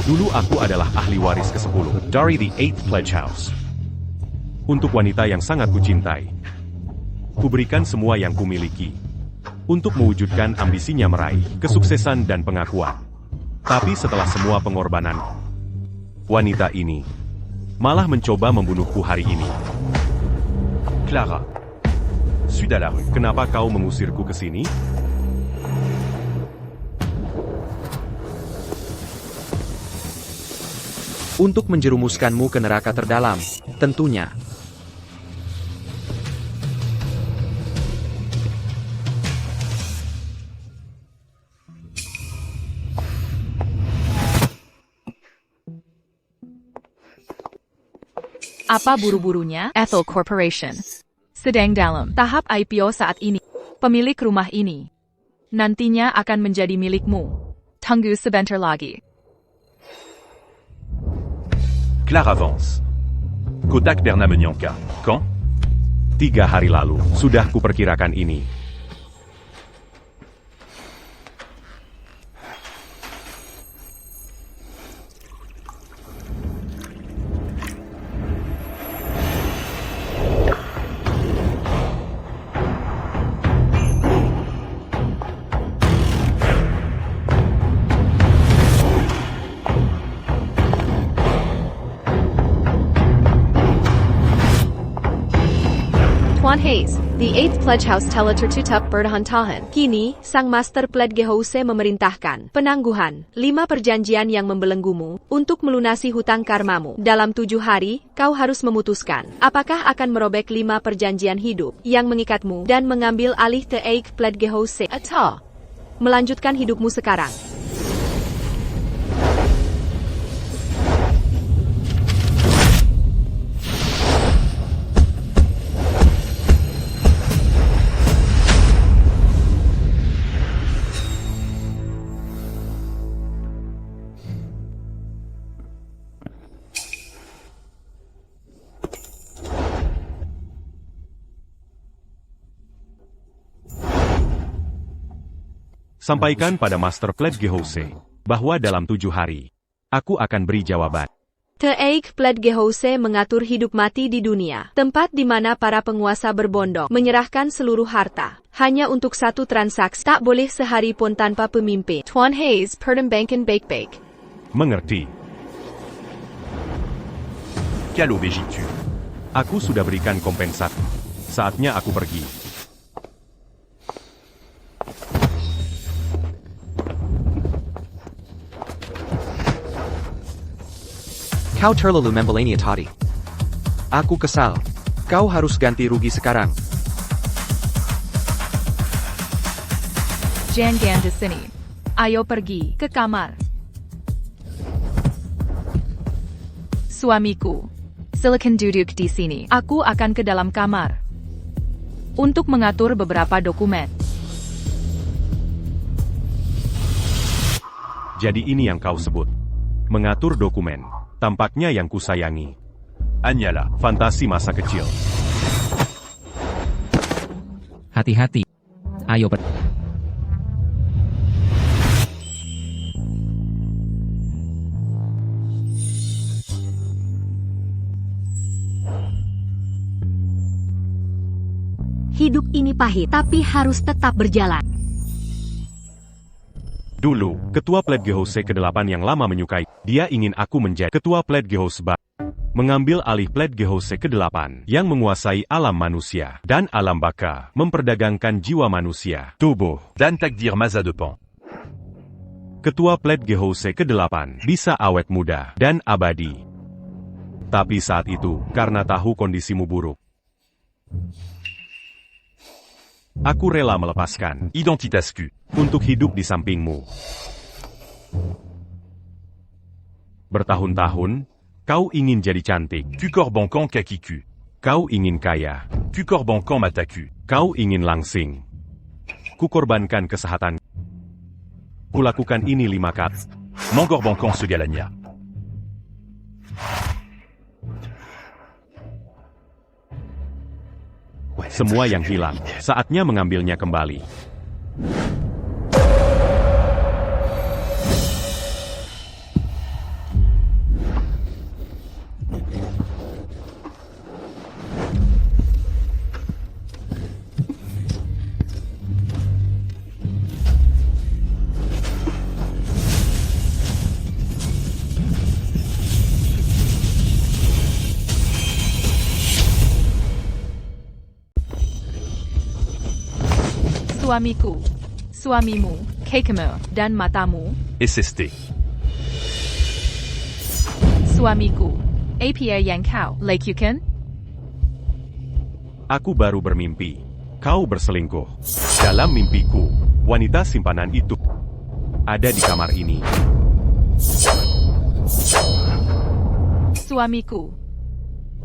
Dulu aku adalah ahli waris ke-10 dari The Eighth Pledge House. Untuk wanita yang sangat kucintai, kuberikan semua yang kumiliki untuk mewujudkan ambisinya meraih kesuksesan dan pengakuan. Tapi setelah semua pengorbanan, wanita ini malah mencoba membunuhku hari ini. Clara, sudah la rue. Kenapa kau mengusirku ke sini? Untuk menjerumuskanmu ke neraka terdalam, tentunya. Apa buru-burunya? Ethel Corporation sedang dalam tahap IPO saat ini. Pemilik rumah ini nantinya akan menjadi milikmu. Tunggu sebentar lagi. Clara Vance. Kodak Bernamenyanka. Quand? 3 hari lalu. Sudah kuperkirakan ini. Tuan Hayes, The Eighth Pledge House telah tertutup bertahan-tahan. Kini, Sang Master Pledge House memerintahkan penangguhan 5 perjanjian yang membelenggumu untuk melunasi hutang karmamu. Dalam 7 hari, kau harus memutuskan apakah akan merobek 5 perjanjian hidup yang mengikatmu dan mengambil alih The Eighth Pledge House atau melanjutkan hidupmu sekarang. Sampaikan pada Master Pledge House bahwa dalam 7 hari, aku akan beri jawaban. The Eighth Pledge House mengatur hidup mati di dunia, tempat di mana para penguasa berbondong menyerahkan seluruh harta hanya untuk satu transaksi, tak boleh sehari pun tanpa pemimpin. Tuan Hayes, pertembangan baik-baik. Mengerti. Kalau begitu, aku sudah berikan kompensasi. Saatnya aku pergi. Kau terlalu membelainya tadi. Aku kesal. Kau harus ganti rugi sekarang. Jangan di sini. Ayo pergi ke kamar. Suamiku, silakan duduk di sini. Aku akan ke dalam kamar untuk mengatur beberapa dokumen. Jadi ini yang kau sebut mengatur dokumen. Tampaknya yang kusayangi hanyalah fantasi masa kecil. Hati-hati. Ayo Hidup ini pahit, tapi harus tetap berjalan. Dulu, Ketua Pledge House ke-8 yang lama menyukai, dia ingin aku menjadi Ketua Pledge House baru. Mengambil alih Pledge House ke-8 yang menguasai alam manusia dan alam baka, memperdagangkan jiwa manusia, tubuh, dan takdir masa depan. Ketua Pledge House ke-8 bisa awet muda dan abadi. Tapi saat itu, karena tahu kondisimu buruk, aku rela melepaskan identitasku untuk hidup di sampingmu. Bertahun-tahun, kau ingin jadi cantik. Tu korbankan kakiku. Kau ingin kaya. Tu korbankan mataku. Kau ingin langsing. Kukorbankan kesehatan. Kulakukan ini 5 kali. Mengorbankan segalanya. Semua yang hilang, saatnya mengambilnya kembali. Suamiku, suamimu, kakemu, dan matamu. SST. Suamiku, apa yang kau lakukan? Aku baru bermimpi. Kau berselingkuh. Dalam mimpiku, wanita simpanan itu ada di kamar ini. Suamiku,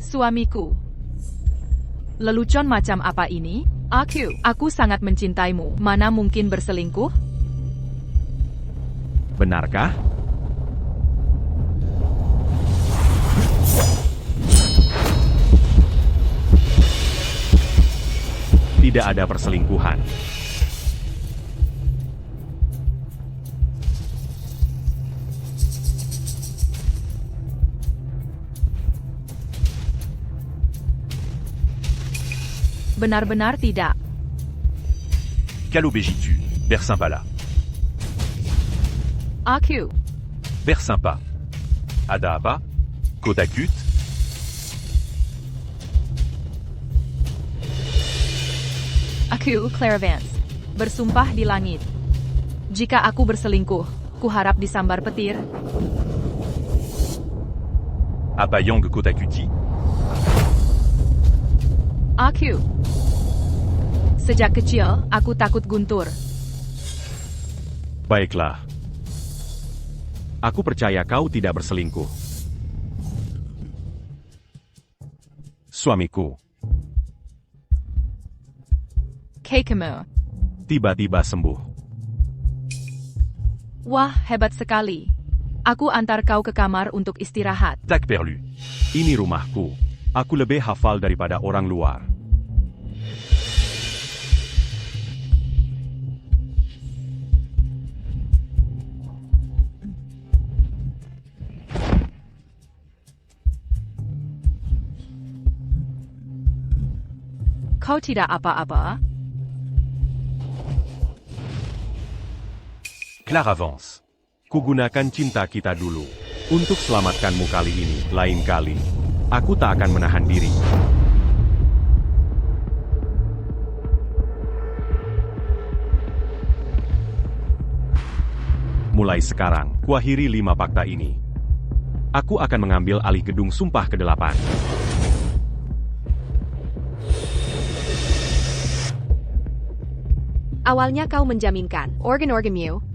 suamiku. Lelucon macam apa ini? Aku sangat mencintaimu. Mana mungkin berselingkuh? Benarkah? Tidak ada perselingkuhan. Benar-benar tidak. Calobégitu, Ber Sympa. Aku, Ber Sympa. Ada apa? Kotakut? aku Clairvance. Bersumpah di langit. Jika aku berselingkuh, kuharap disambar petir. Apa Yang Kotakuti? Aku. Sejak kecil, aku takut guntur. Baiklah. Aku percaya kau tidak berselingkuh. Suamiku, Kakemu. tiba-tiba sembuh. Wah, hebat sekali. Aku antar kau ke kamar untuk istirahat. Tak perlu. Ini rumahku. Aku lebih hafal daripada orang luar. Kau tidak apa-apa? Claravance. Kugunakan cinta kita dulu. Untuk selamatkanmu kali ini, lain kali. Aku tak akan menahan diri. Mulai sekarang, kuakhiri 5 fakta ini. Aku akan mengambil alih gedung sumpah ke-8. Awalnya kau menjaminkan organ-organmu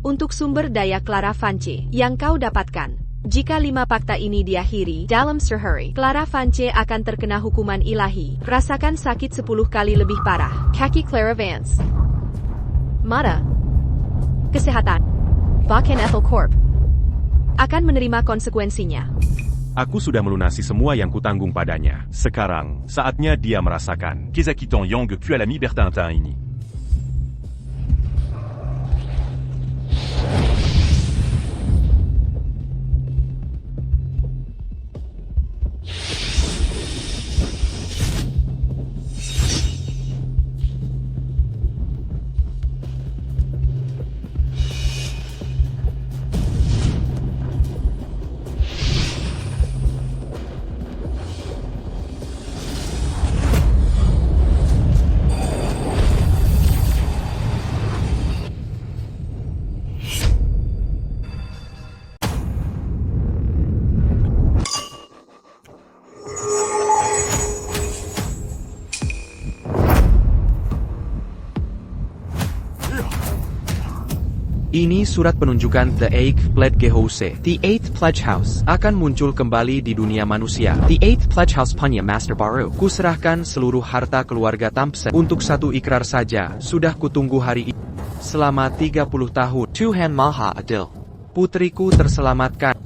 untuk sumber daya Claravance yang kau dapatkan. Jika 5 fakta ini diakhiri dalam sehari, Claravance akan terkena hukuman ilahi. Rasakan sakit 10 kali lebih parah. Kaki Claravance. Mata. Kesehatan. Bahkan Ethel Corp akan menerima konsekuensinya. Aku sudah melunasi semua yang kutanggung padanya. Sekarang, saatnya dia merasakan. Kizakitan Yang Kualami Bertintin ini. Ini surat penunjukan The 8th Pledge House. The 8th Pledge House akan muncul kembali di dunia manusia. The 8th Pledge House punya master baru. Kuserahkan seluruh harta keluarga Thompson untuk satu ikrar saja. Sudah kutunggu hari ini selama 30 tahun. Tuhan Maha Adil. Putriku terselamatkan.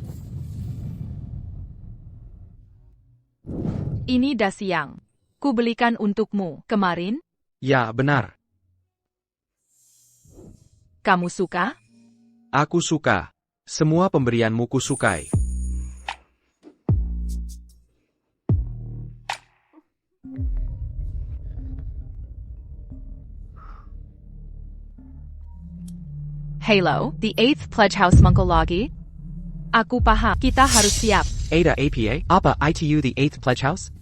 Ini dasi yang kubelikan untukmu kemarin. Ya, benar. Kamu suka? Aku suka. Semua pemberianmu kusukai. Halo, The 8th Pledge House muncul lagi? Aku paham, kita harus siap. Ada APA? Apa ITU The 8th Pledge House?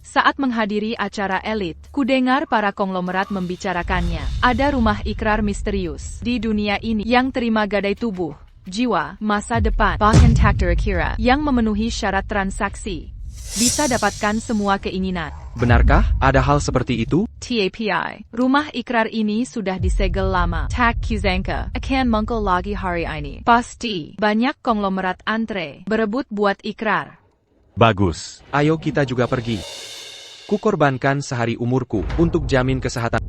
Saat menghadiri acara elit, kudengar para konglomerat membicarakannya. Ada rumah ikrar misterius di dunia ini yang terima gadai tubuh, jiwa, masa depan, bahkan takdir akhirat yang memenuhi syarat transaksi. Bisa dapatkan semua keinginan. Benarkah ada hal seperti itu? TAPI, rumah ikrar ini sudah disegel lama. Tak kuzangka akan muncul lagi hari ini. Pasti, banyak konglomerat antre berebut buat ikrar. Bagus. Ayo kita juga pergi. Kukorbankan sehari umurku untuk jamin kesehatan.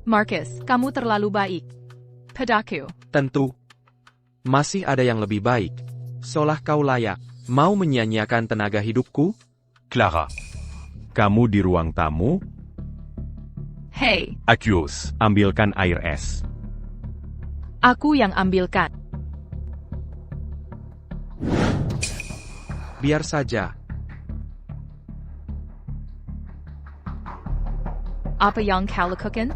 Marcus, kamu terlalu baik. Padaku. Tentu. Masih ada yang lebih baik. Seolah kau layak. Mau menyia-nyiakan tenaga hidupku? Clara. Kamu di ruang tamu? Hey, Aquos, ambilkan air es. aku yang ambilkan. Biar saja. Apa yang kau lakukan?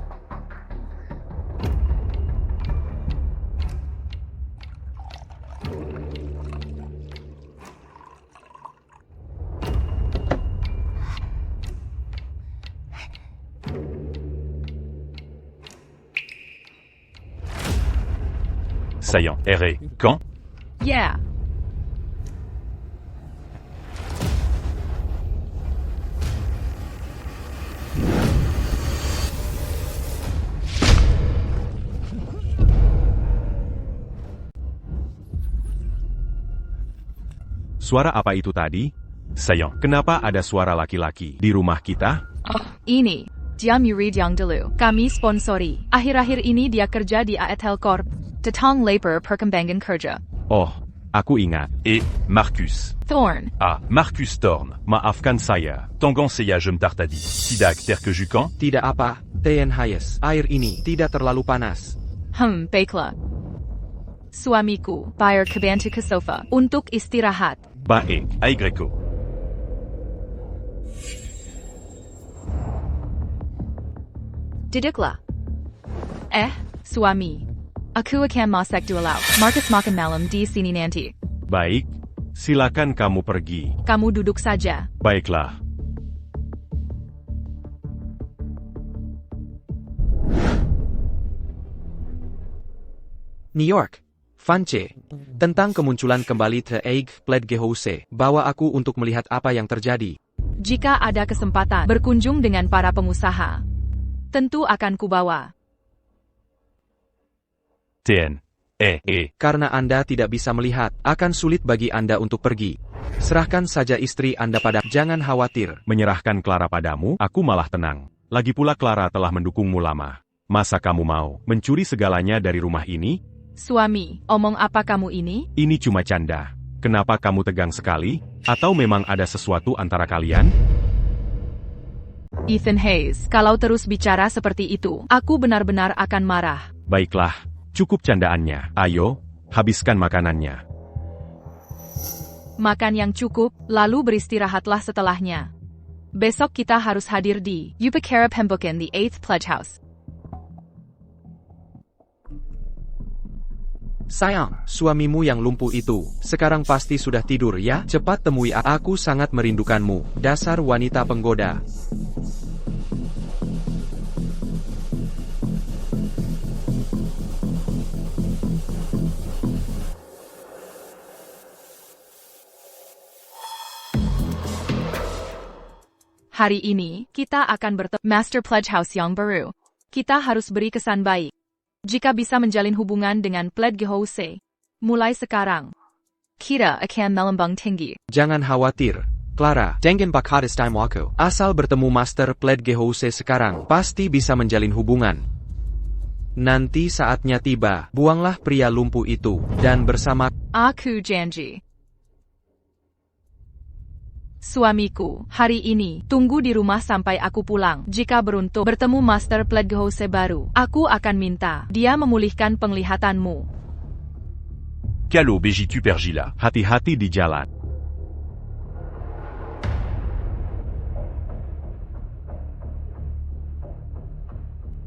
Saillant, erré. Quand? Yeah. Suara apa itu tadi? Saillant, kenapa ada suara laki-laki di rumah kita? Ini, dia murid yang dulu kami sponsori. Akhir-akhir ini dia kerja di AETEL Corp. Tetang Lapor Perkembangan Kerja. Oh, aku ingat. Et Marcus. Thorn. Ah, Marcus Thorn. Maafkan saya. Tangan Seya je me tartadi. Sidak Terkejukan. Tidak apa, Tien Hayes. Air ini tidak terlalu panas. Baiklah. Suamiku, bayar kebantu ke sofa untuk istirahat. Baik. Aigreco. Duduklah. Suami. Aku akan masak dua lauk. Marcus makan malam di sini nanti. Baik. Silakan kamu pergi. Kamu duduk saja. Baiklah. New York. Vance. Tentang kemunculan kembali The Egg Pled Gehouse. Bawa aku untuk melihat apa yang terjadi. Jika ada kesempatan berkunjung dengan para pengusaha, tentu akan kubawa. TN. Karena Anda tidak bisa melihat, akan sulit bagi Anda untuk pergi. Serahkan saja istri Anda pada. Jangan khawatir. Menyerahkan Clara padamu, aku malah tenang. Lagi pula Clara telah mendukungmu lama. Masa kamu mau mencuri segalanya dari rumah ini? Suami, omong apa kamu ini? Ini cuma canda. Kenapa kamu tegang sekali? Atau memang ada sesuatu antara kalian? Ethan Hayes, kalau terus bicara seperti itu, aku benar-benar akan marah. Baiklah, cukup candaannya. Ayo, habiskan makanannya. Makan yang cukup, lalu beristirahatlah setelahnya. Besok kita harus hadir di Upakara Pembukan the 8th Pledge House. Sayang, suamimu yang lumpuh itu, sekarang pasti sudah tidur ya? Cepat temui aku, sangat merindukanmu, dasar wanita penggoda. Hari ini, kita akan bertemu Master Pledge House yang baru. Kita harus beri kesan baik. Jika bisa menjalin hubungan dengan Pledge Gehouse, mulai sekarang, kita akan melambang tinggi. Jangan khawatir, Clara. Jangan bakhatis time wako. Asal bertemu Master Pledge Gehouse sekarang, pasti bisa menjalin hubungan. Nanti saatnya tiba, buanglah pria lumpuh itu, dan bersama Aku janji. Suamiku, hari ini, tunggu di rumah sampai aku pulang. Jika beruntung bertemu Master Pledge Gehouse baru, aku akan minta dia memulihkan penglihatanmu. Calo Begitu Pergila. Hati-hati di jalan.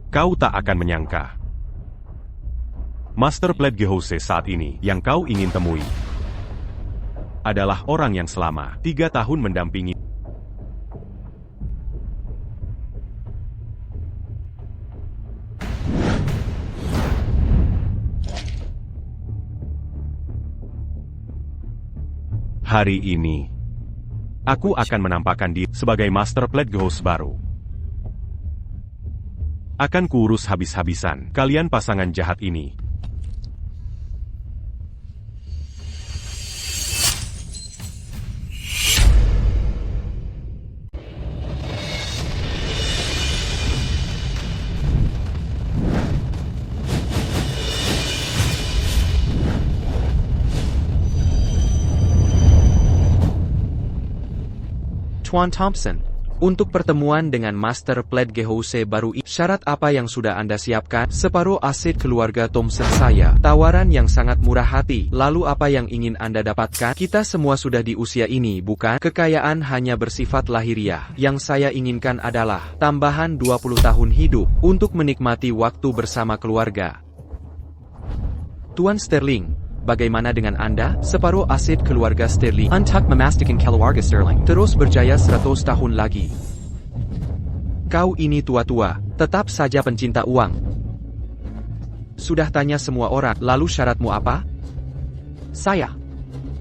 Kau tak akan menyangka. Master Pledge Gehouse saat ini yang kau ingin temui adalah orang yang selama 3 tahun mendampingi Hari ini, aku akan menampakkan diri sebagai Master Pledgehouse baru. Akan kuurus habis-habisan kalian pasangan jahat ini. Tuan Thompson, untuk pertemuan dengan Master Pledgehouse baru ini, syarat apa yang sudah Anda siapkan? Separuh aset keluarga Thompson saya. Tawaran yang sangat murah hati. Lalu apa yang ingin Anda dapatkan? Kita semua sudah di usia ini, bukan? Kekayaan hanya bersifat lahiriah. Yang saya inginkan adalah tambahan 20 tahun hidup untuk menikmati waktu bersama keluarga. Tuan Sterling, bagaimana dengan Anda? Separuh aset keluarga Sterling untuk memastikan keluarga Sterling terus berjaya 100 tahun lagi. Kau ini tua-tua, tetap saja pencinta uang. Sudah tanya semua orang, lalu syaratmu apa? Saya.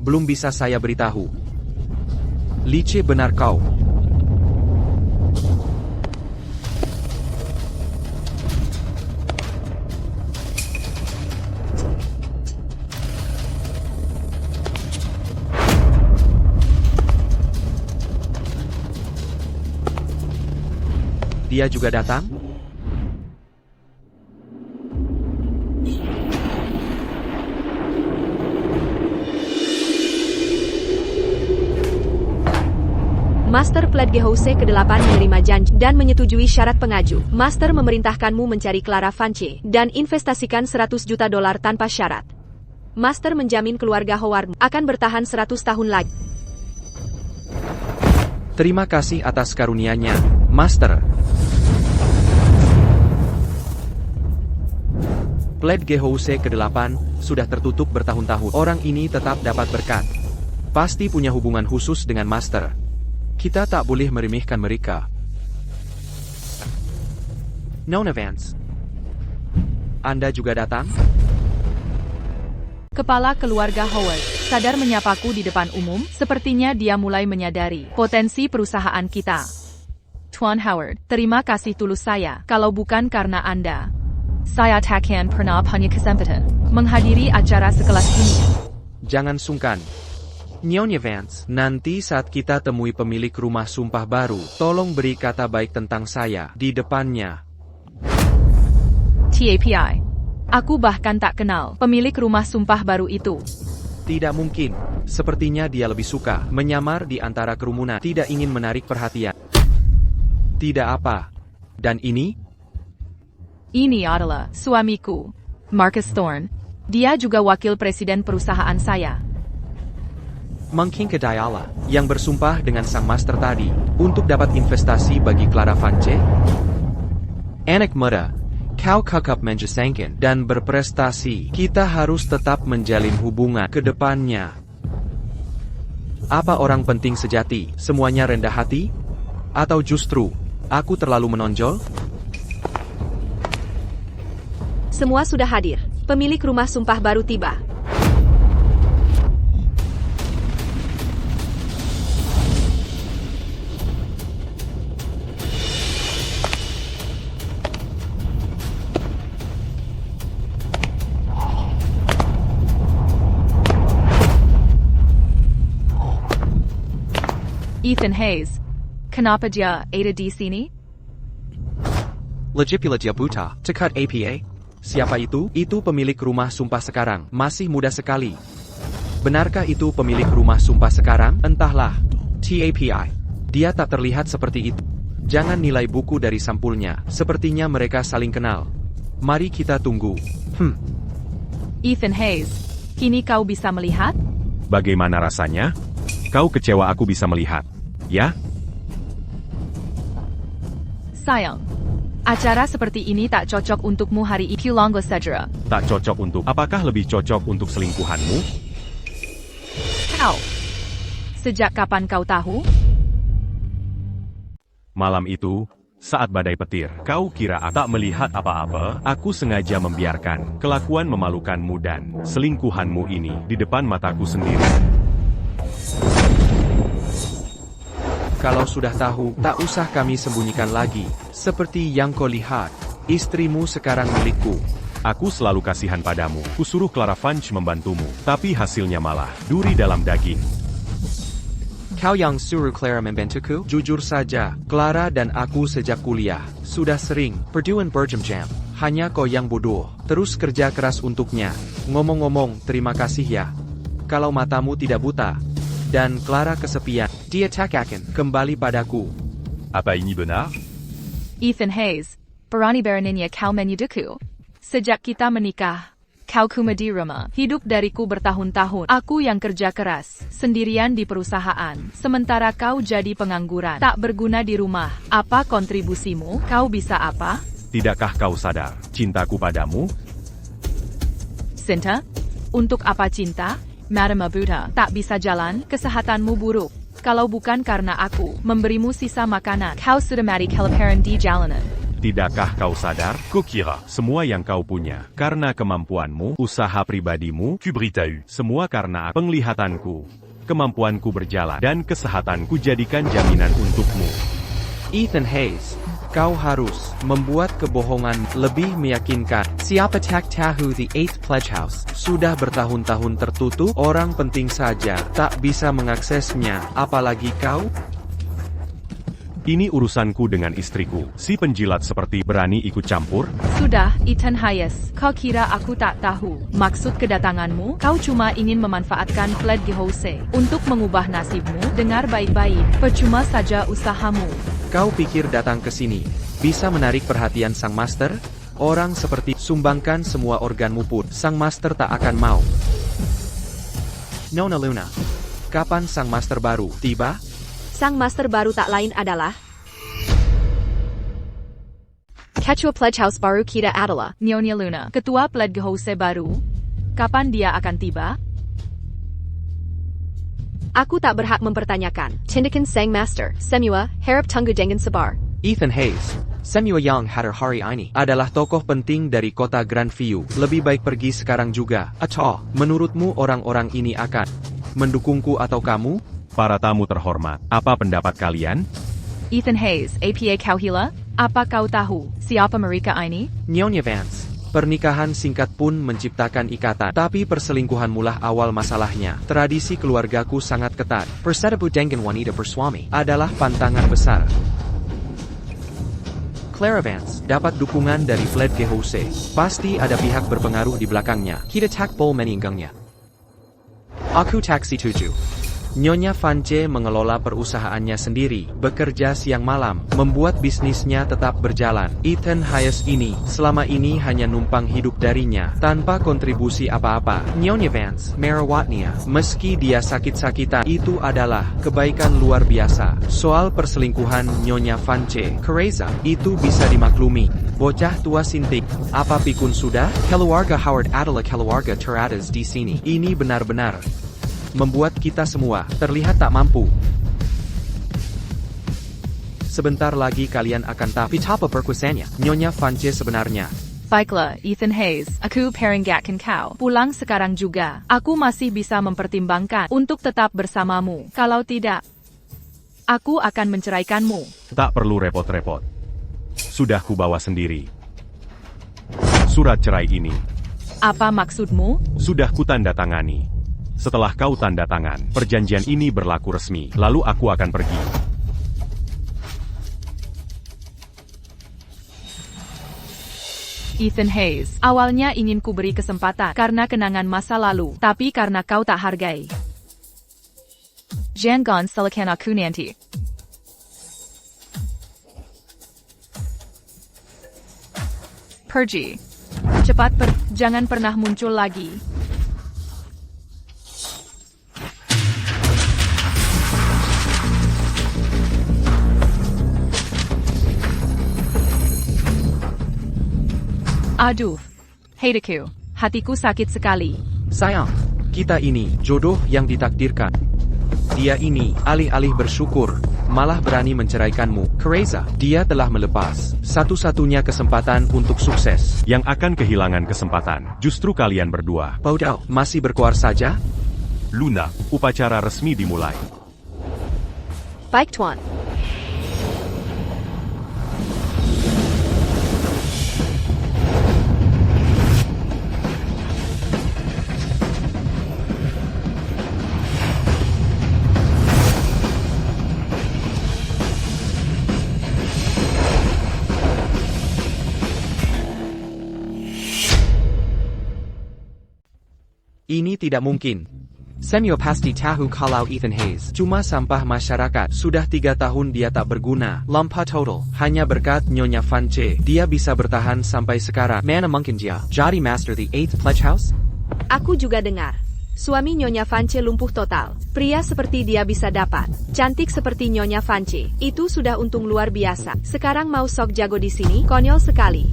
Belum bisa saya beritahu. Licik benar kau. Dia juga datang? Master Pledgehouse ke-8 menerima janji dan menyetujui syarat pengaju. Master memerintahkanmu mencari Clara Vance dan investasikan 100 juta dolar tanpa syarat. Master menjamin keluarga Howard akan bertahan 100 tahun lagi. Terima kasih atas karunia-Nya, Master. Pledgehouse ke-8 sudah tertutup bertahun-tahun. Orang ini tetap dapat berkat. Pasti punya hubungan khusus dengan Master. Kita tak boleh meremehkan mereka. Nona Vance, Anda juga datang? Kepala keluarga Howard sadar menyapaku di depan umum. Sepertinya dia mulai menyadari potensi perusahaan kita. Tuan Howard, terima kasih tulus saya. Kalau bukan karena Anda, saya takkan pernah punya kesempatan menghadiri acara sekelas ini. Jangan sungkan. Nyonya Vance, nanti saat kita temui pemilik rumah sumpah baru, tolong beri kata baik tentang saya di depannya. TAPI. Aku bahkan tak kenal pemilik rumah sumpah baru itu. Tidak mungkin. Sepertinya dia lebih suka menyamar di antara kerumunan, tidak ingin menarik perhatian. Tidak apa. Dan ini? Ini adalah suamiku, Marcus Thorne. Dia juga wakil presiden perusahaan saya. Mungkin Kedayala yang bersumpah dengan sang master tadi untuk dapat investasi bagi Clara Vance. Anak muda, kau kakap menjesengkan dan berprestasi. Kita harus tetap menjalin hubungan ke depannya. Apa orang penting sejati, semuanya rendah hati? Atau justru, aku terlalu menonjol? Semua sudah hadir. Pemilik rumah sumpah baru tiba. Ethan Hayes. Kenapa dia ada di sini? Legipula dia buta, cekat APA. Siapa itu? Itu pemilik rumah sumpah sekarang, masih muda sekali. Benarkah itu pemilik rumah sumpah sekarang? Entahlah. TAPI. Dia tak terlihat seperti itu. Jangan nilai buku dari sampulnya, sepertinya mereka saling kenal. Mari kita tunggu. Ethan Hayes. Kini kau bisa melihat? Bagaimana rasanya? Kau kecewa aku bisa melihat, ya? Sayang. Acara seperti ini tak cocok untukmu hari ini. Kulonggo Sejra. Tak cocok untuk, apakah lebih cocok untuk selingkuhanmu? Kau. Sejak kapan kau tahu? Malam itu, saat badai petir, kau kira aku tak melihat apa-apa? Aku sengaja membiarkan kelakuan memalukanmu dan selingkuhanmu ini di depan mataku sendiri. Kalau sudah tahu, tak usah kami sembunyikan lagi. Seperti yang kau lihat, istrimu sekarang milikku. Aku selalu kasihan padamu. Kusuruh Clara Funch membantumu, tapi hasilnya malah duri dalam daging. Kau yang suruh Clara membantuku? Jujur saja, Clara dan aku sejak kuliah sudah sering berduaan berjam-jam. Hanya kau yang bodoh, terus kerja keras untuknya. Ngomong-ngomong, terima kasih ya. Kalau matamu tidak buta, dan Clara kesepian, dia tak akan kembali padaku. Apa ini benar? Ethan Hayes, berani beraninya kau menyuduhku. Sejak kita menikah, kau cuma di rumah. Hidup dariku bertahun-tahun. Aku yang kerja keras, sendirian di perusahaan. Sementara kau jadi pengangguran, tak berguna di rumah. Apa kontribusimu? Kau bisa apa? Tidakkah kau sadar, cintaku padamu? Cinta? Untuk apa cinta? Madam Abuta, tak bisa jalan, kesehatanmu buruk. Kalau bukan karena aku memberimu sisa makanan, kau sudah mati kelaparan di jalanan. Tidakkah kau sadar? Kokira. Semua yang kau punya, karena kemampuanmu, usaha pribadimu, Kubritau. semua karena penglihatanku, kemampuanku berjalan, dan kesehatanku jadikan jaminan untukmu. Ethan Hayes, kau harus membuat kebohongan lebih meyakinkan. Siapa tak tahu The 8th Pledge House sudah bertahun-tahun tertutup, orang penting saja tak bisa mengaksesnya, apalagi kau? Ini urusanku dengan istriku. Si penjilat seperti berani ikut campur? Sudah, Ethan Hayes, kau kira aku tak tahu maksud kedatanganmu? Kau cuma ingin memanfaatkan Pledge House untuk mengubah nasibmu. Dengar baik-baik, percuma saja usahamu. Kau pikir datang ke sini bisa menarik perhatian Sang Master? Orang seperti sumbangkan semua organmu pun Sang Master tak akan mau. Nona Luna, kapan Sang Master baru tiba? Sang Master baru tak lain adalah Ketua Pledge House baru kita adalah Nyonya Luna, ketua Pledge House baru. Kapan dia akan tiba? Aku tak berhak mempertanyakan. Tindakan Sang Master, semua harap tunggu dengan sabar. Ethan Hayes, semua yang hadir hari ini adalah tokoh penting dari kota Grandview. Lebih baik pergi sekarang juga. Atau, menurutmu orang-orang ini akan mendukungku atau kamu? Para tamu terhormat, apa pendapat kalian? Ethan Hayes, APA kau hila? Apa kau tahu siapa mereka ini? Nyonya Vance, pernikahan singkat pun menciptakan ikatan, tapi perselingkuhan mulah awal masalahnya. Tradisi keluargaku sangat ketat. Persetubuh dengan wanita bersuami adalah pantangan besar. Clara Vance dapat dukungan dari Pledge House. Pasti ada pihak berpengaruh di belakangnya. Kita tak boleh meninggalnya. Aku tak setuju. Nyonya Vance mengelola perusahaannya sendiri, bekerja siang malam, membuat bisnisnya tetap berjalan. Ethan Hayes ini, selama ini hanya numpang hidup darinya, tanpa kontribusi apa-apa. Nyonya Vance merawatnya, meski dia sakit-sakitan, itu adalah kebaikan luar biasa. Soal perselingkuhan Nyonya Vance, Kereza, itu bisa dimaklumi. Bocah tua sintik, apa pikun sudah? Keluarga Howard adalah keluarga teratas di sini. Ini benar-benar membuat kita semua terlihat tak mampu. Sebentar lagi kalian akan tahu betapa berkuasanya Nyonya Vance sebenarnya. Baiklah, Ethan Hayes, aku peringatkan kau. Pulang sekarang juga. Aku masih bisa mempertimbangkan untuk tetap bersamamu. Kalau tidak, aku akan menceraikanmu. Tak perlu repot-repot. Sudah kubawa sendiri. Surat cerai ini. Apa maksudmu? Sudah kutandatangani. Setelah kau tanda tangan, perjanjian ini berlaku resmi, lalu aku akan pergi. Ethan Hayes, awalnya ingin ku beri kesempatan karena kenangan masa lalu, tapi karena kau tak hargai. Jangan salahkan aku nanti. Pergi. Cepat jangan pernah muncul lagi. Aduh, heideku, hatiku sakit sekali. Sayang, kita ini jodoh yang ditakdirkan. Dia ini alih-alih bersyukur, malah berani menceraikanmu. Kereza, dia telah melepas satu-satunya kesempatan untuk sukses. Yang akan kehilangan kesempatan, justru kalian berdua. Bodoh, masih berkuar saja? Luna. Upacara resmi dimulai. Baik Tuan. Ini tidak mungkin. Semyo pasti tahu kalau Ethan Hayes cuma sampah masyarakat. Sudah 3 tahun dia tak berguna. Lampa total. Hanya berkat Nyonya Vance, dia bisa bertahan sampai sekarang. Mana mungkin dia jadi Master the 8th Pledge House? Aku juga dengar. Suami Nyonya Vance lumpuh total. Pria seperti dia bisa dapat. Cantik seperti Nyonya Vance. Itu sudah untung luar biasa. Sekarang mau sok jago di sini? Konyol sekali.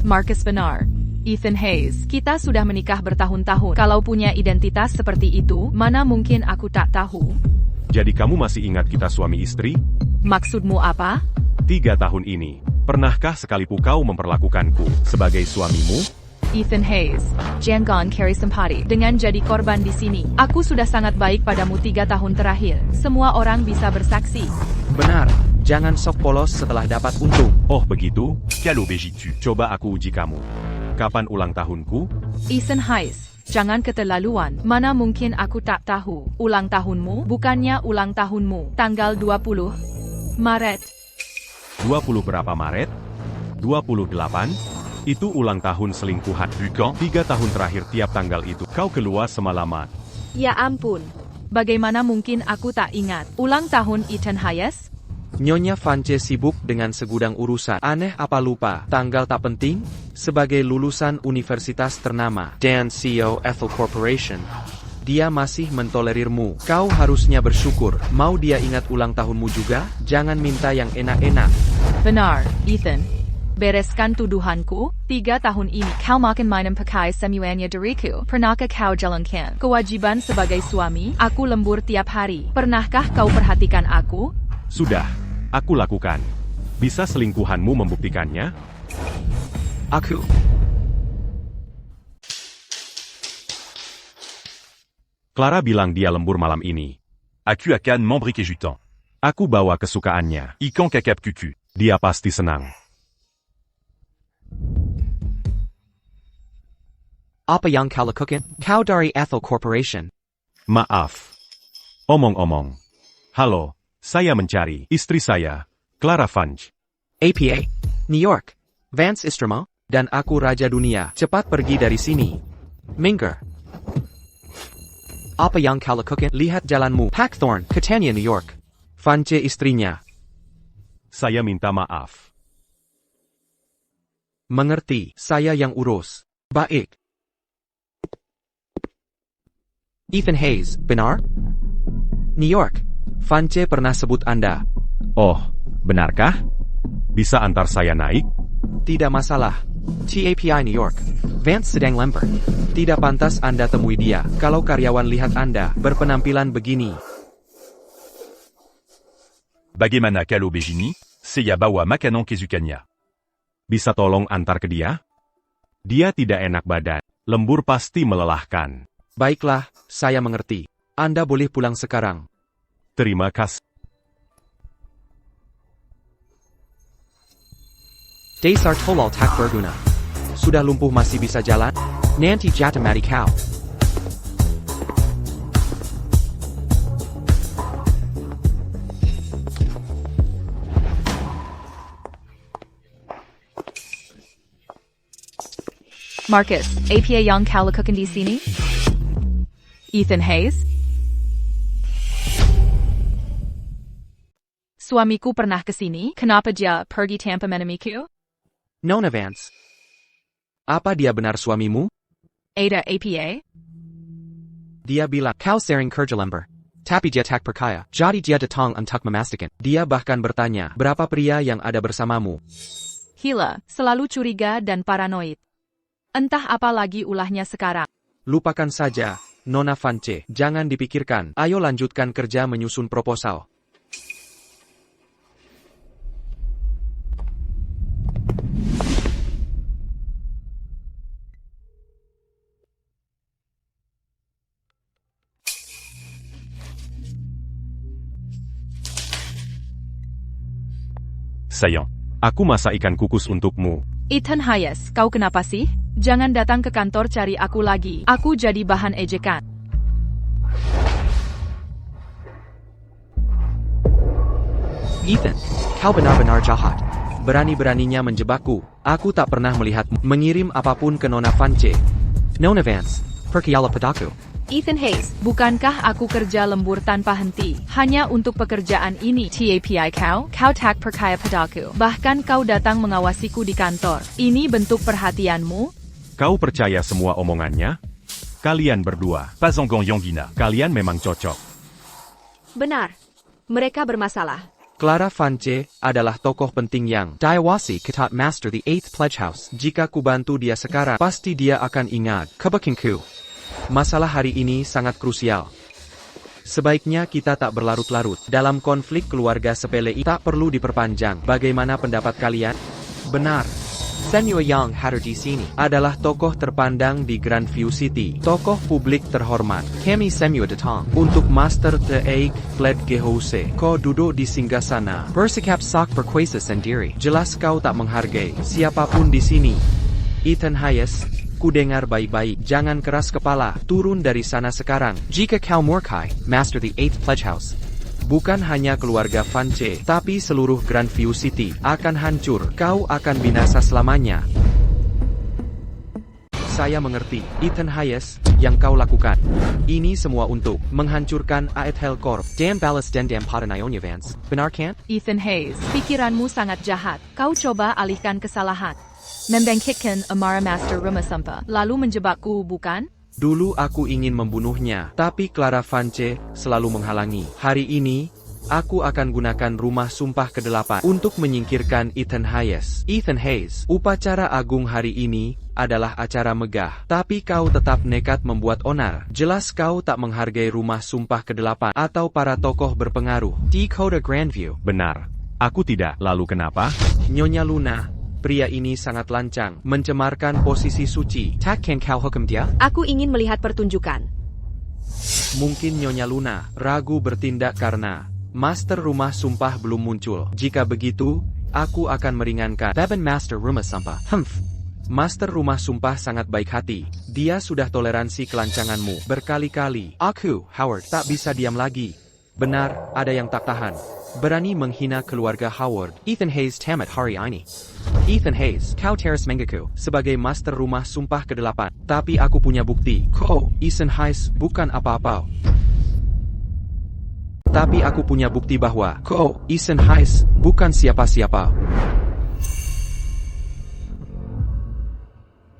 Marcus benar. Ethan Hayes, kita sudah menikah bertahun-tahun. Kalau punya identitas seperti itu, mana mungkin aku tak tahu? Jadi kamu masih ingat kita suami istri? Maksudmu apa? 3 tahun ini, pernahkah sekali kau memperlakukanku sebagai suamimu? Ethan Hayes, jangan carry simpati dengan jadi korban di sini. Aku sudah sangat baik padamu 3 tahun terakhir. Semua orang bisa bersaksi. Benar. Jangan sok polos setelah dapat untung. Oh begitu? Quelle obéis-tu? Coba aku uji kamu. Kapan ulang tahunku? Ethan Hayes, jangan keterlaluan. Mana mungkin aku tak tahu. Ulang tahunmu, bukannya ulang tahunmu. Tanggal 20 Maret. 20 berapa Maret? 28? Itu ulang tahun selingkuhan. Du quand? 3 tahun terakhir tiap tanggal itu kau keluar semalaman. Ya ampun. Bagaimana mungkin aku tak ingat? Ulang tahun Ethan Hayes? Nyonya Vance sibuk dengan segudang urusan. Aneh apa lupa? Tanggal tak penting? Sebagai lulusan universitas ternama dan CEO Ethel Corporation, dia masih mentolerirmu. Kau harusnya bersyukur. Mau dia ingat ulang tahunmu juga? Jangan minta yang enak-enak. Benar, Ethan. Bereskan tuduhanku. 3 tahun ini kau makin main pakai semuanya diriku. Pernahkah kau jalankan kewajiban sebagai suami? Aku lembur tiap hari. Pernahkah kau perhatikan aku? Sudah, aku lakukan. Bisa selingkuhanmu membuktikannya? Aku. Clara bilang dia lembur malam ini. Aku akan memberi kejutan. Aku bawa kesukaannya. Ikan kakap cucu. Dia pasti senang. Apa yang kau lakukan? Kau dari Ethel Corporation. Maaf. Omong-omong. Halo, saya mencari istri saya, Clara Vance. APA. New York. Vance Istromo. Dan aku Raja Dunia. Cepat pergi dari sini. Minggir. Apa yang kau lakukan? Lihat jalanmu. Packthorn, Catania, New York. Vance istrinya. Saya minta maaf. Mengerti, saya yang urus. Baik. Ethan Hayes, benar? New York. Vance pernah sebut Anda. Oh, benarkah? Bisa antar saya naik? Tidak masalah. TAPI New York. Vance sedang lempar. Tidak pantas Anda temui dia kalau karyawan lihat Anda berpenampilan begini. Bagaimana kalau begini? Saya bawa makanan kesukaannya. Bisa tolong antar ke dia? Dia tidak enak badan. Lembur pasti melelahkan. Baiklah, saya mengerti. Anda boleh pulang sekarang. Terima kasih. Dasar tolol tak berguna. Sudah lumpuh masih bisa jalan? Nanti jatuh mati kau. Marcus, APA yang kau lakukan di sini? Ethan Hayes? Suamiku pernah ke sini, kenapa dia pergi tanpa menemuiku? Nona Vance. Apa dia benar suamimu? Ada APA? Dia bilang kau sering kerja lembur. Tapi dia tak percaya. Jadi dia datang untuk memastikan. Dia bahkan bertanya, berapa pria yang ada bersamamu? Gila, selalu curiga dan paranoid. Entah apa lagi ulahnya sekarang. Lupakan saja, Nona Vance. Jangan dipikirkan. Ayo lanjutkan kerja menyusun proposal. saillant. Aku masak ikan kukus untukmu. Ethan Hayes, kau kenapa sih? Jangan datang ke kantor cari aku lagi. Aku jadi bahan ejekan. Ethan, kau benar-benar jahat. Berani-beraninya menjebakku. Aku tak pernah melihatmu mengirim apapun ke Nona Vance. Nona Vance, percayalah padaku. Ethan Hayes, bukankah aku kerja lembur tanpa henti? Hanya untuk pekerjaan ini. TAPI kau tak percaya padaku. Bahkan kau datang mengawasiku di kantor. Ini bentuk perhatianmu? Kau percaya semua omongannya? Kalian berdua, Pas en gant Yangina. kalian memang cocok. Benar. Mereka bermasalah. Clara Vance adalah tokoh penting yang diawasi ketat Master the 8th Pledge House. Jika ku bantu dia sekarang, pasti dia akan ingat kebakinku. Masalah hari ini sangat krusial. Sebaiknya kita tak berlarut-larut dalam konflik keluarga sepele ini. Tak perlu diperpanjang. Bagaimana pendapat kalian? Benar. Samuel Young hadir di sini adalah tokoh terpandang di Grandview City. Tokoh publik terhormat. Kami Samuel datang untuk Master the 8th Pledge House. Kau duduk di singgasana. Bersikap sak berkuasa sendiri. Jelas kau tak menghargai siapapun di sini. Ethan Hayes, ku dengar baik-baik. Jangan keras kepala. Turun dari sana sekarang. Jika kau murkai, Master the 8th Pledge House, bukan hanya keluarga Vance, tapi seluruh Grandview City akan hancur. Kau akan binasa selamanya. Saya mengerti, Ethan Hayes, yang kau lakukan. Ini semua untuk menghancurkan Aethel Corp. Dan balas dendam pada Nyonya Vance. Benar kan? Ethan Hayes, pikiranmu sangat jahat. Kau coba alihkan kesalahan. Membangkitkan amarah Master Rumah Sampah, lalu menjebakku, bukan? Dulu aku ingin membunuhnya, tapi Clara Vance selalu menghalangi. Hari ini, aku akan gunakan rumah sumpah ke-8 untuk menyingkirkan Ethan Hayes. Ethan Hayes, upacara agung hari ini adalah acara megah, tapi kau tetap nekat membuat onar. Jelas kau tak menghargai rumah sumpah ke-8 atau para tokoh berpengaruh di Kota Grandview. Benar. Aku tidak. Lalu kenapa? Nyonya Luna, pria ini sangat lancang, mencemarkan posisi suci. Takkan kau hukum dia? Aku ingin melihat pertunjukan. Mungkin Nyonya Luna ragu bertindak karena Master Rumah Sumpah belum muncul. Jika begitu, aku akan meringankan beban Master Rumah Sumpah. Master Rumah Sumpah sangat baik hati. Dia sudah toleransi kelancanganmu berkali-kali. Aku, Howard, tak bisa diam lagi. Benar, ada yang tak tahan. Berani menghina keluarga Howard. Ethan Hayes tamat hari ini. Ethan Hayes, kau teras mengaku sebagai Master Rumah Sumpah ke-8. Tapi aku punya bukti. Kau, Ethan Hayes, bukan apa-apa. Tapi aku punya bukti bahwa kau, Ethan Hayes, bukan siapa-siapa.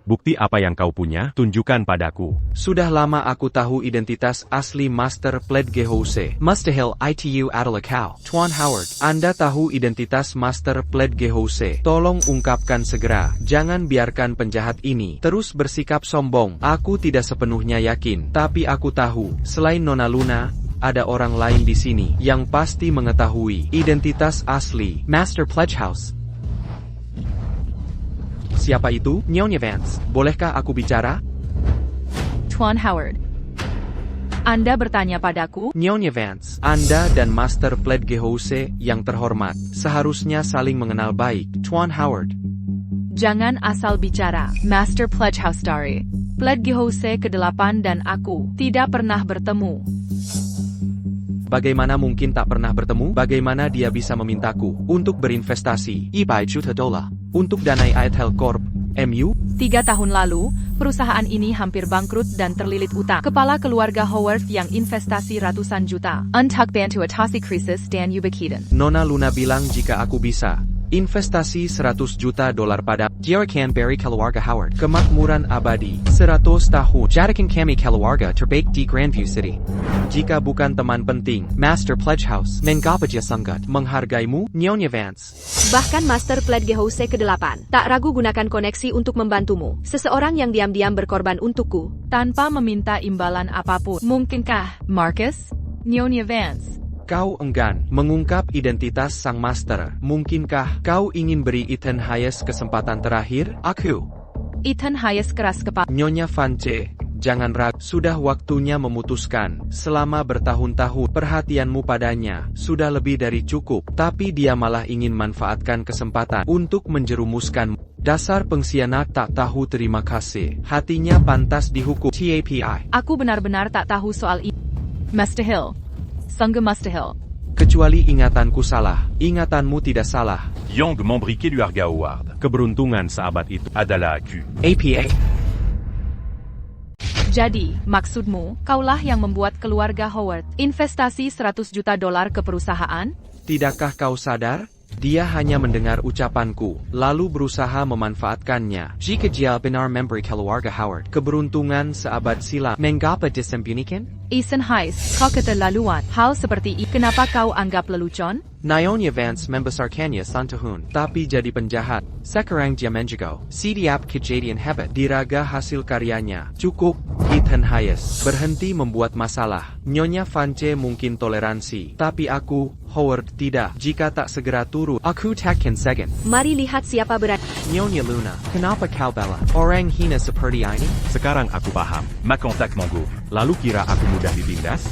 Bukti apa yang kau punya? Tunjukkan padaku. Sudah lama aku tahu identitas asli Master Pledge House. Mustahil itu adalah kau, Tuan Howard. Anda tahu identitas Master Pledge House. Tolong ungkapkan segera. Jangan biarkan penjahat ini terus bersikap sombong. Aku tidak sepenuhnya yakin, tapi aku tahu, selain Nona Luna, ada orang lain di sini yang pasti mengetahui identitas asli Master Pledge House. Siapa itu? Nyonya Vance, bolehkah aku bicara? Tuan Howard. Anda bertanya padaku? Nyonya Vance, Anda dan Master Pledge House yang terhormat seharusnya saling mengenal baik. Tuan Howard. Jangan asal bicara. Master Pledge House dari Pledge House ke-8 dan aku tidak pernah bertemu. Bagaimana mungkin tak pernah bertemu? Bagaimana dia bisa memintaku untuk berinvestasi $1 juta untuk danai Aethel Corp, MU? 3 tahun lalu, perusahaan ini hampir bangkrut dan terlilit utang. Kepala keluarga Howard yang investasi ratusan juta untuk bantu atasi krisis dan ubiquitan. Nona Luna bilang jika aku bisa investasi $100 juta pada Jarakan Berry keluarga Howard. Kemakmuran abadi 100 tahun. Jadikan kami keluarga terbaik di Grandview City. Jika bukan teman penting, Master Pledge House, mengapa dia sangat menghargaimu, Nyonya Vance? Bahkan Master Pledge House ke-8 tak ragu gunakan koneksi untuk membantumu. Seseorang yang diam-diam berkorban untukku tanpa meminta imbalan apapun. Mungkinkah, Marcus? Nyonya Vance. Kau enggan mengungkap identitas sang master. Mungkinkah kau ingin beri Ethan Hayes kesempatan terakhir? Aku. Ethan Hayes keras kepala. Nyonya Vance, jangan ragu. Sudah waktunya memutuskan. Selama bertahun-tahun, perhatianmu padanya sudah lebih dari cukup. Tapi dia malah ingin manfaatkan kesempatan untuk menjerumuskan. Dasar pengkhianat tak tahu terima kasih. Hatinya pantas dihukum. TAPI. Aku benar-benar tak tahu soal ini. Mustahil. Sungguh mustahil. Kecuali ingatanku salah. Ingatanmu tidak salah. Yang membriqué Luarga Howard. Keberuntungan seabad itu. Adala Q. APA. Jadi, maksudmu, kaulah yang membuat keluarga Howard investasi $100 juta ke perusahaan? Tidakkah kau sadar? Dia hanya mendengar ucapanku, lalu berusaha memanfaatkannya. Jika dia benar memberi keluarga Howard keberuntungan seabad silam, mengapa disembunyikan? Ethan Heiss, kau keterlaluan. Hal seperti ini, kenapa kau anggap lelucon? Naomi Vance membesarkannya santahun, tapi jadi penjahat. Sekarang dia menjago. Sidiap kejadian hebat. Diraga hasil karyanya. Cukup, Ethan Heiss. Berhenti membuat masalah. Nyonya Vance mungkin toleransi, tapi aku, Howard, tidak. Jika tak segera turun, aku takkan segan. Mari lihat siapa berani. Nyonya Luna, kenapa kau bela orang hina seperti ini? Sekarang aku paham. Makontak Mango. Lalu kira aku mudah ditindas?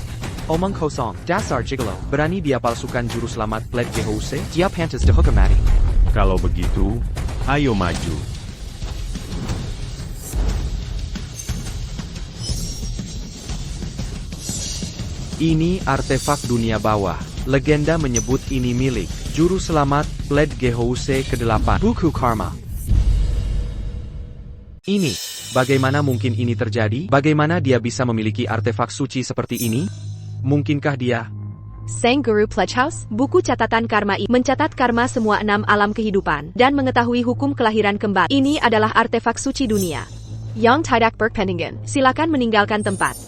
Omong kosong, dasar gigolo. Berani dia palsukan juru selamat Bled Gehose? Dia pantas dihukum mati. Kalau begitu, ayo maju. Ini artefak dunia bawah. Legenda menyebut ini milik juru selamat Bled Gehose ke-8. Buku Karma. Ini, bagaimana mungkin ini terjadi? Bagaimana dia bisa memiliki artefak suci seperti ini? Mungkinkah dia? Sang Guru Pledge House, buku catatan karma ini mencatat karma semua 6 alam kehidupan dan mengetahui hukum kelahiran kembali. Ini adalah artefak suci dunia. Yang tidak berpeninggan, silakan meninggalkan tempat.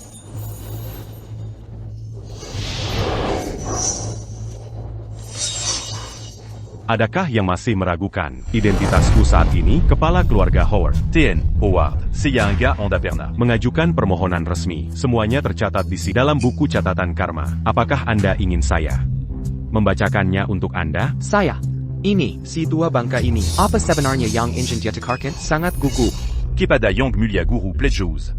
Adakah yang masih meragukan identitasku saat ini? Kepala keluarga Howard TN Howard. Saya Anga Andaperna. mengajukan permohonan resmi. Semuanya tercatat di sini dalam buku catatan karma. Apakah Anda ingin saya membacakannya untuk Anda? Saya. Ini, si tua bangka ini. Apa sebenarnya yang ingin dia tekarkan? Sangat gugup. Kepada Yang Mulia Guru Pledgehouse.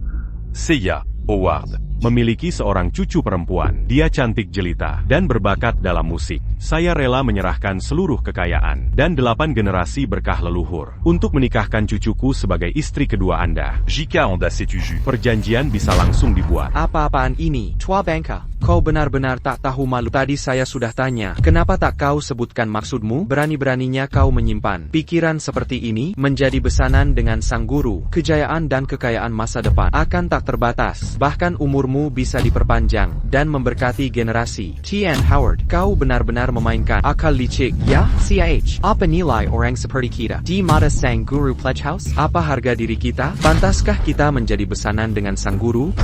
Saya Howard. Memiliki seorang cucu perempuan. Dia cantik jelita dan berbakat dalam musik. Saya rela menyerahkan seluruh kekayaan dan 8 generasi berkah leluhur untuk menikahkan cucuku sebagai istri kedua Anda. Jika Anda setuju. Perjanjian bisa langsung dibuat. Apa-apaan ini? Tua bangka. Kau benar-benar tak tahu malu. Tadi saya sudah tanya, kenapa tak kau sebutkan maksudmu? Berani-beraninya kau menyimpan pikiran seperti ini, menjadi besanan dengan sang guru. Kejayaan dan kekayaan masa depan akan tak terbatas. Bahkan umurmu bisa diperpanjang dan memberkati generasi. T.N. Howard, kau benar-benar memainkan akal licik, ya? CIH, apa nilai orang seperti kita di mata sang guru Pledge House? Apa harga diri kita? Pantaskah kita menjadi besanan dengan sang guru?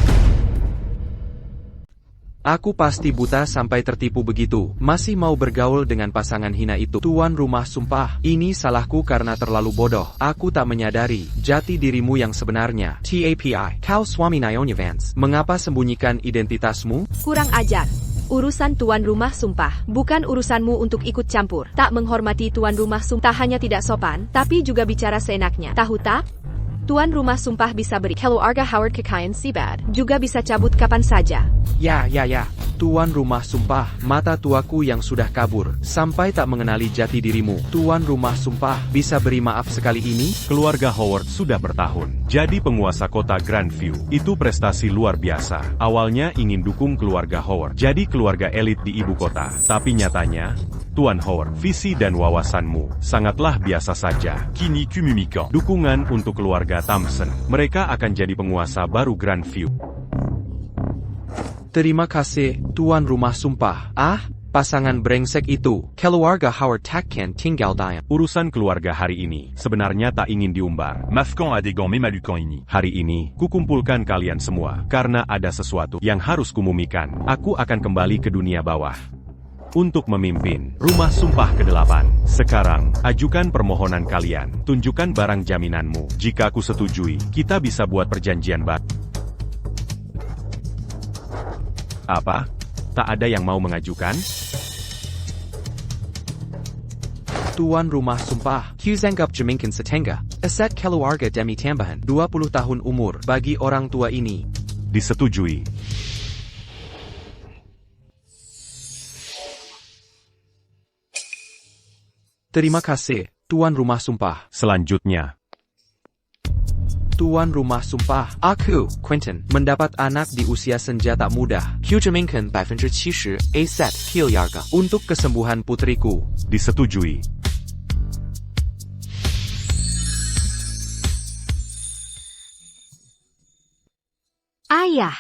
Aku pasti buta sampai tertipu begitu. Masih mau bergaul dengan pasangan hina itu. Tuan rumah sumpah, ini salahku karena terlalu bodoh. Aku tak menyadari jati dirimu yang sebenarnya. TAPI, kau suami Naomi Vance. Mengapa sembunyikan identitasmu? Kurang ajar. Urusan tuan rumah sumpah, bukan urusanmu untuk ikut campur. Tak menghormati tuan rumah sumpah hanya tidak sopan, tapi juga bicara seenaknya. Tahu tak? Tuan rumah sumpah bisa beri keluarga Howard kekayaan sibad, juga bisa cabut kapan saja. Ya. Tuan rumah sumpah, mata tuaku yang sudah kabur, sampai tak mengenali jati dirimu. Tuan rumah sumpah, bisa beri maaf sekali ini? Keluarga Howard sudah bertahun jadi penguasa kota Grandview. Itu prestasi luar biasa. Awalnya ingin dukung keluarga Howard jadi keluarga elit di ibu kota. Tapi nyatanya, Tuan Howard, visi dan wawasanmu sangatlah biasa saja. Kini Kumumikan. Dukungan untuk keluarga Thompson. Mereka akan jadi penguasa baru Grandview. Terima kasih, Tuan rumah sumpah. Pasangan brengsek itu, keluarga Howard takkan tinggal diam. Urusan keluarga hari ini sebenarnya tak ingin diumbar. Mafkan adegan memalukan ini. Hari ini, kukumpulkan kalian semua karena ada sesuatu yang harus kumumikan. Aku akan kembali ke dunia bawah untuk memimpin rumah sumpah ke-8. Sekarang, ajukan permohonan kalian. Tunjukkan barang jaminanmu. Jika aku setujui, kita bisa buat perjanjian baru. Apa? Tak ada yang mau mengajukan? Tuan rumah sumpah, Hughes anggap jemingkan setengah. Aset keluarga demi tambahan 20 tahun umur bagi orang tua ini. Disetujui. Terima kasih, Tuan Rumah Sumpah. Selanjutnya, Tuan Rumah Sumpah, aku, Quentin, mendapat anak di usia senja tak muda. Kujaminkan 70% aset keluarga untuk kesembuhan putriku. disetujui. Ayah,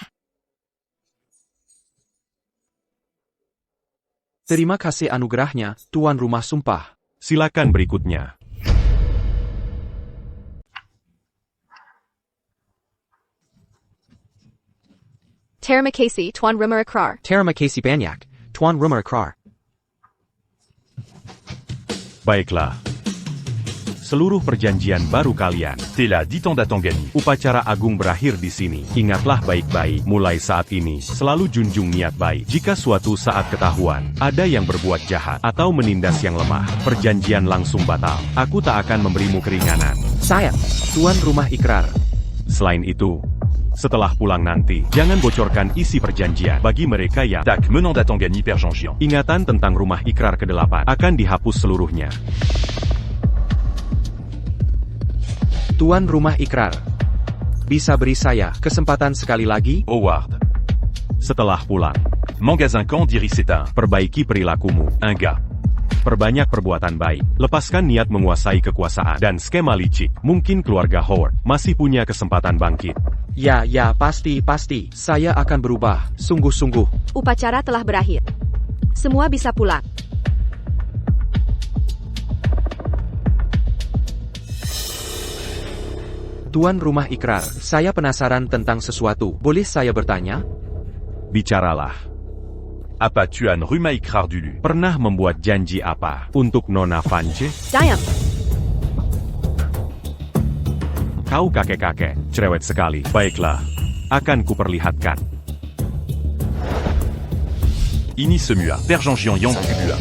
Terima kasih anugerahnya, Tuan Rumah Sumpah. Silakan berikutnya. Terima kasih, Tuan Rumah Ikrar. Terima kasih banyak, Tuan Rumah Ikrar. Baiklah. Seluruh perjanjian baru kalian. Tela Ditanda Tangani. Upacara agung berakhir di sini. Ingatlah baik-baik, mulai saat ini, selalu junjung niat baik. Jika suatu saat ketahuan, ada yang berbuat jahat, atau menindas yang lemah, perjanjian langsung batal. Aku tak akan memberimu keringanan. Saya, Tuan Rumah Ikrar. Selain itu, setelah pulang nanti, jangan bocorkan isi perjanjian bagi mereka yang Tak Menanda Tangani Père Jean-Gian. ingatan tentang rumah ikrar ke-8 akan dihapus seluruhnya. Tuan Rumah Ikrar. Bisa beri saya kesempatan sekali lagi? Howard. Setelah pulang, Magasin Camp d'Iris Setin. perbaiki perilakumu. Un gars. Perbanyak perbuatan baik. Lepaskan niat menguasai kekuasaan dan skema licik. Mungkin keluarga Howard masih punya kesempatan bangkit. Ya, pasti. Saya akan berubah, sungguh-sungguh. Upacara telah berakhir. Semua bisa pulang. Tuan Rumah Ikrar, saya penasaran tentang sesuatu. Boleh saya bertanya? Bicaralah. Apa Tuan Rumah Ikrar dulu? Pernah membuat janji apa untuk Nona Vance? Diam. Kau kakek-kakek, cerewet sekali. Baiklah, akan kuperlihatkan. Ini semua Père Jean-Gian Yang Gubua.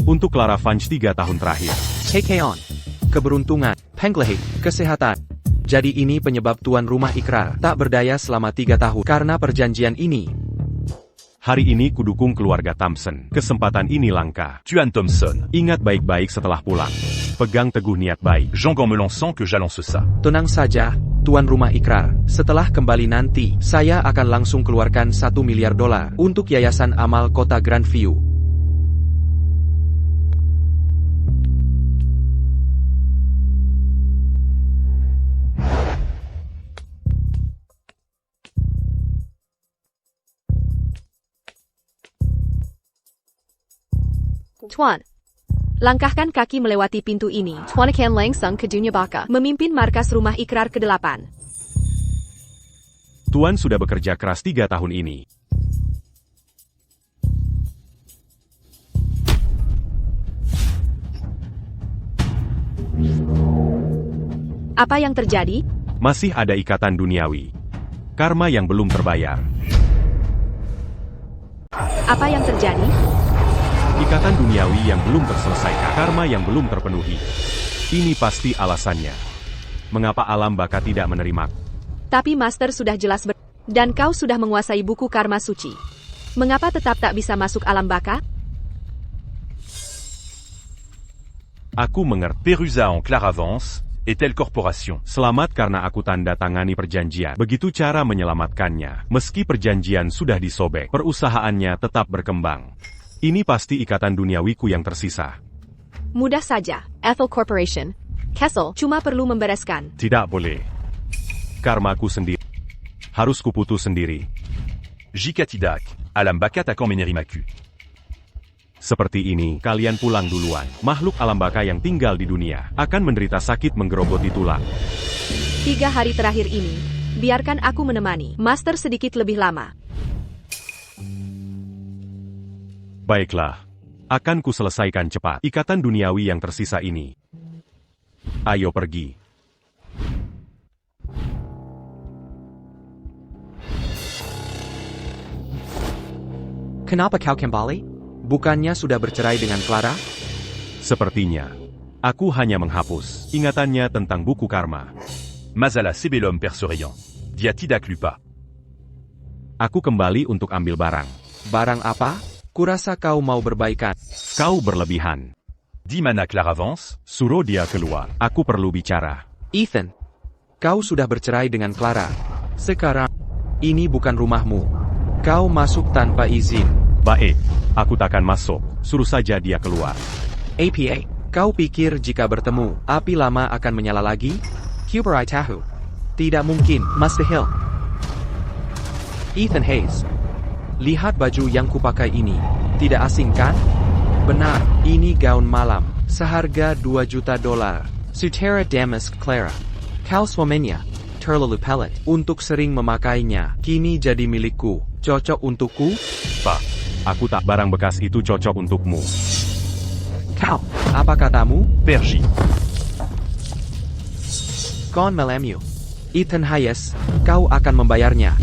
Untuk Clara Vance 3 tahun terakhir. Kekeon. Keberuntungan, penglehit, kesehatan. Jadi ini penyebab Tuan Rumah Ikrar tak berdaya selama 3 tahun karena perjanjian ini. Hari ini kudukung keluarga Thompson. Kesempatan ini langka. Tuan Thompson. Ingat baik-baik setelah pulang. Pegang teguh niat baik. Jean Melan sans que j'allance ça. Tenang saja, Tuan Rumah Ikrar. Setelah kembali nanti, saya akan langsung keluarkan $1 miliar untuk Yayasan Amal Kota Grandview. Tuan. Langkahkan kaki melewati pintu ini. Tuan akan langsung ke dunia baka. Memimpin markas rumah ikrar ke-8. Tuan sudah bekerja keras 3 tahun ini. Apa yang terjadi? Masih ada ikatan duniawi. Karma yang belum terbayar. Apa yang terjadi? Ikatan duniawi yang belum terselesaikan. Karma yang belum terpenuhi. Ini pasti alasannya. Mengapa alam baka tidak menerima? Tapi Master sudah jelas dan kau sudah menguasai buku karma suci. Mengapa tetap tak bisa masuk alam baka? Aku mengerti. Perusa en Claravance, est-elle corporation? Selamat karena aku tanda tangani perjanjian. Begitu cara menyelamatkannya. Meski perjanjian sudah disobek, perusahaannya tetap berkembang. Ini pasti ikatan duniawiku yang tersisa. Mudah saja. Ethel Corporation. Kessel cuma perlu membereskan. Tidak boleh. Karmaku sendiri. Harus kuputus sendiri. Jika tidak, alam baka takkan menerimaku. Seperti ini, kalian pulang duluan. Makhluk alam baka yang tinggal di dunia akan menderita sakit menggerogoti tulang. 3 hari terakhir ini, biarkan aku menemani Master sedikit lebih lama. Baiklah. Akan kuselesaikan cepat ikatan duniawi yang tersisa ini. Ayo pergi. Kenapa kau kembali? Bukannya sudah bercerai dengan Clara? Sepertinya, aku hanya menghapus Ingatannya tentang buku karma. Mazala Sebelum Persoreant. Diatidak lupa. Aku kembali untuk ambil barang. Barang apa? Kurasa kau mau berbaikan. Kau berlebihan. Dimana Claravance. Suruh dia keluar. Aku perlu bicara. Ethan, kau sudah bercerai dengan Clara. Sekarang, ini bukan rumahmu. Kau masuk tanpa izin. Baik, aku takkan masuk. Suruh saja dia keluar. APA, kau pikir jika bertemu, api lama akan menyala lagi? Kuberai tahu. Tidak mungkin, Mustahil. Ethan Hayes. Lihat baju yang kupakai ini. Tidak asing kan? Benar, ini gaun malam. Seharga $2 juta. Sutera Damask Clara. Kau suaminya. Terlalu pelit. Untuk sering memakainya. Kini jadi milikku. Cocok untukku? Pak, aku tak barang bekas itu cocok untukmu. Kau, apa katamu? Pergi. Kon Melemu. Ethan Hayes, kau akan membayarnya.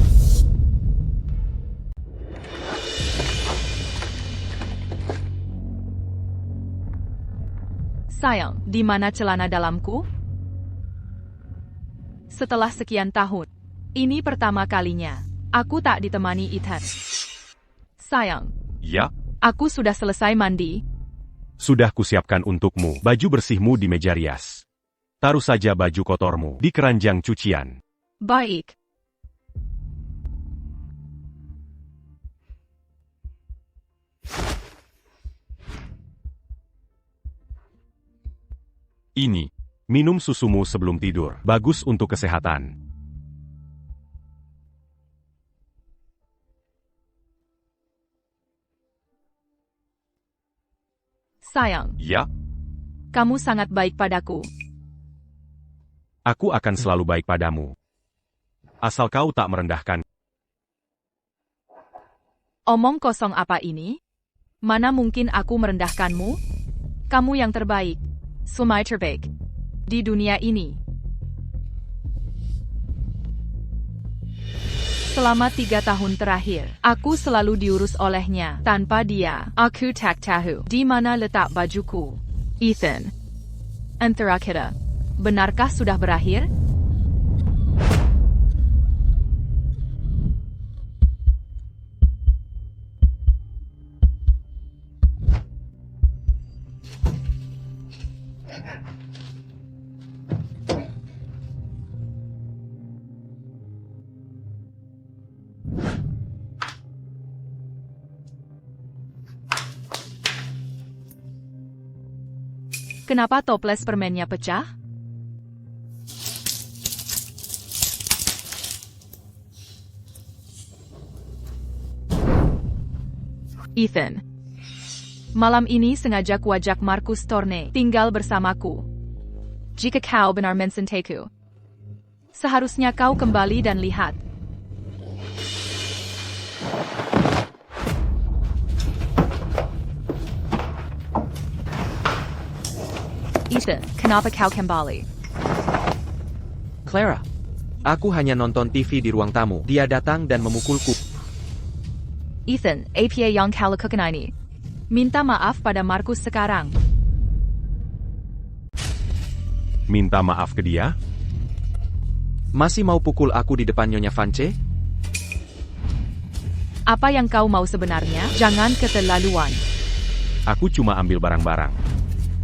Sayang, di mana celana dalamku? Setelah sekian tahun, ini pertama kalinya, aku tak ditemani Ethan. Sayang, Ya. aku sudah selesai mandi. Sudah kusiapkan untukmu baju bersihmu di meja rias. Taruh saja baju kotormu di keranjang cucian. Baik. Ini. Minum susumu sebelum tidur. Bagus untuk kesehatan. Sayang, Ya. kamu sangat baik padaku. Aku akan selalu baik padamu. Asal kau tak merendahkan. Omong kosong apa ini? Mana mungkin aku merendahkanmu? Kamu yang terbaik. Sumai terbaik. Di dunia ini. Selama 3 tahun terakhir, aku selalu diurus olehnya. Tanpa dia, aku tak tahu di mana letak bajuku. Ethan. Antara kita. Benarkah sudah berakhir? Kenapa toples permennya pecah? Ethan. Malam ini sengaja kuajak Marcus Torne tinggal bersamaku. Jika kau benar mencintaku, seharusnya kau kembali dan lihat. Ethan, kenapa kau kembali? Clara. Aku hanya nonton TV di ruang tamu. Dia datang dan memukulku. Ethan, apa yang kau lakukan ini? Minta maaf pada Marcus sekarang. Minta maaf ke dia? Masih mau pukul aku di depan Nyonya Vance? Apa yang kau mau sebenarnya? Jangan keterlaluan. Aku cuma ambil barang-barang.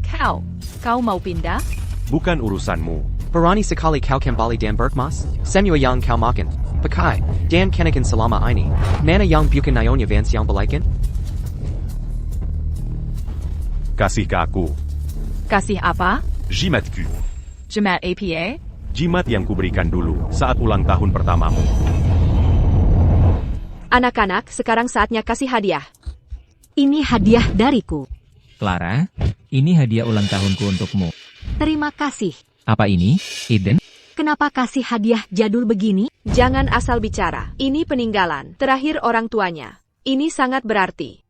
Kau mau pindah? Bukan urusanmu. Berani sekali kau kembali dan Berkmas? Semua yang kau makan. Pakai. Dan kenakan selama ini. Mana yang bukan Nyonya Vance yang balikan? Kasih ke aku. Kasih apa? Jimatku. Jimat apa? Jimat yang kuberikan dulu saat ulang tahun pertamamu. Anak-anak, sekarang saatnya kasih hadiah. Ini hadiah dariku. Clara, ini hadiah ulang tahunku untukmu. Terima kasih. Apa ini, Eden? Kenapa kasih hadiah jadul begini? Jangan asal bicara. Ini peninggalan terakhir orang tuanya. Ini sangat berarti.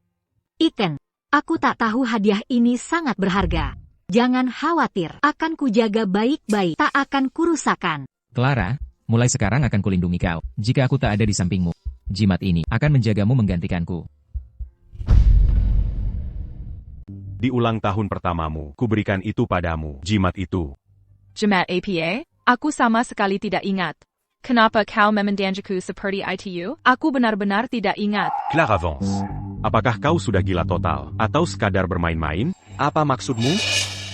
Ethan, aku tak tahu hadiah ini sangat berharga. Jangan khawatir, akan kujaga baik-baik, tak akan kurusakan. Clara, mulai sekarang akan kulindungi kau. Jika aku tak ada di sampingmu, jimat ini akan menjagamu menggantikanku. Di ulang tahun pertamamu, kuberikan itu padamu, jimat itu. Jemat APA? Aku sama sekali tidak ingat. Kenapa kau memendanjaku seperti itu? Aku benar-benar tidak ingat. Claire avance. Apakah kau sudah gila total, atau sekadar bermain-main? Apa maksudmu?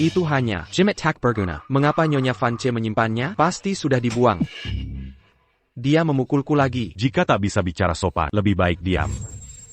Itu hanya Jemat tak berguna. Mengapa Nyonya Vance menyimpannya? Pasti sudah dibuang. Dia memukulku lagi. Jika tak bisa bicara sopan, lebih baik diam.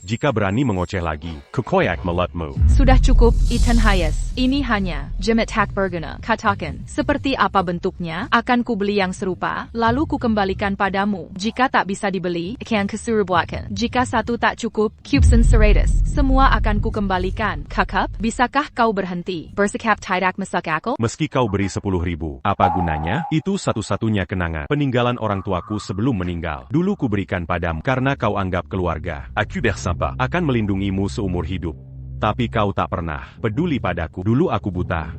Jika berani mengoceh lagi, kekoyak mulutmu. Sudah cukup, Ethan Hayes. Ini hanya Jemat tak berguna. Katakan, seperti apa bentuknya? Akan kubeli yang serupa, lalu kukembalikan padamu. Jika tak bisa dibeli, akan kusuruhkan. Jika satu tak cukup, Cubson Serratus. Semua akan kukembalikan. Kakak, bisakah kau berhenti? Bersikap tidak masuk akal? Meski kau beri 10.000, apa gunanya? Itu satu-satunya kenangan peninggalan orang tuaku sebelum meninggal. Dulu kuberikan padamu karena kau anggap keluarga. Aku bersympa. Akan melindungimu seumur hidup. Tapi kau tak pernah peduli padaku. Dulu aku buta.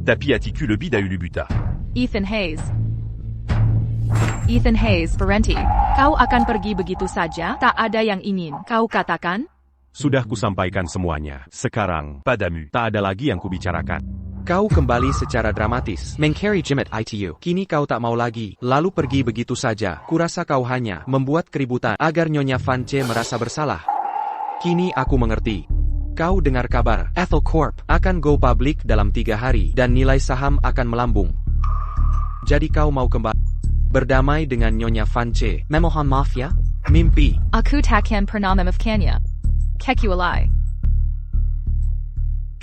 Tapi Atiku le bid a eu le buta. Ethan Hayes. Ethan Hayes, berhenti. Kau akan pergi begitu saja? Tak ada yang ingin kau katakan? Sudah kusampaikan semuanya. Sekarang, Padamu. tak ada lagi yang kubicarakan. Kau kembali secara dramatis. Mengcarry Jemat itu. Kini kau tak mau lagi. Lalu pergi begitu saja. Kurasa kau hanya membuat keributan agar Nyonya Vance merasa bersalah. Kini aku mengerti. Kau dengar kabar, Ethel Corp akan go public dalam 3 hari dan nilai saham akan melambung. Jadi kau mau kembali berdamai dengan Nyonya Vance. Memohon maaf ya? Mimpi. Aku takkan pernah memaafkannya. Kekualai.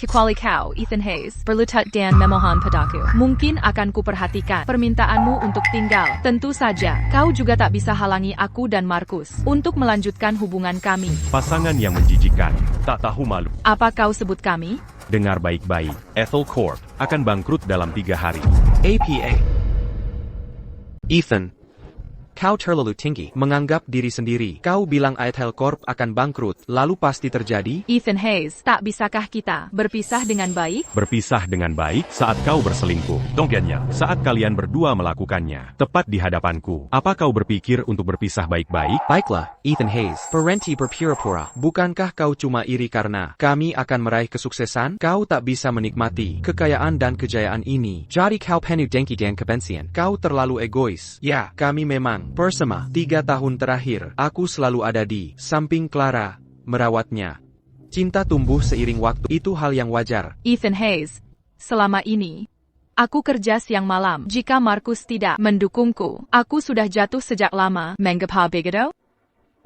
Kecuali kau, Ethan Hayes, berlutut dan memohon padaku. Mungkin akan kuperhatikan permintaanmu untuk tinggal. Tentu saja, kau juga tak bisa halangi aku dan Markus untuk melanjutkan hubungan kami. Pasangan yang menjijikan, tak tahu malu. Apa kau sebut kami? Dengar baik-baik, Ethel Corp akan bangkrut dalam 3 hari. APA. Ethan. Kau terlalu tinggi menganggap diri sendiri. Kau bilang Ethel Corp akan bangkrut, lalu pasti terjadi? Ethan Hayes, tak bisakah kita berpisah dengan baik? Berpisah dengan baik saat kau berselingkuh. Donganya. Saat kalian berdua melakukannya, tepat di hadapanku. Apa kau berpikir untuk berpisah baik-baik? Baiklah, Ethan Hayes. Berhenti berpura-pura. Bukankah kau cuma iri karena kami akan meraih kesuksesan? Kau tak bisa menikmati kekayaan dan kejayaan ini. Jadi kau penuh dengki dan kebencian. Kau terlalu egois. Ya, kami memang bersama. 3 tahun terakhir, aku selalu ada di samping Clara, merawatnya. Cinta tumbuh seiring waktu, itu hal yang wajar. Ethan Hayes, selama ini, aku kerja siang malam. Jika Markus tidak mendukungku, aku sudah jatuh sejak lama. Mengapa begitu?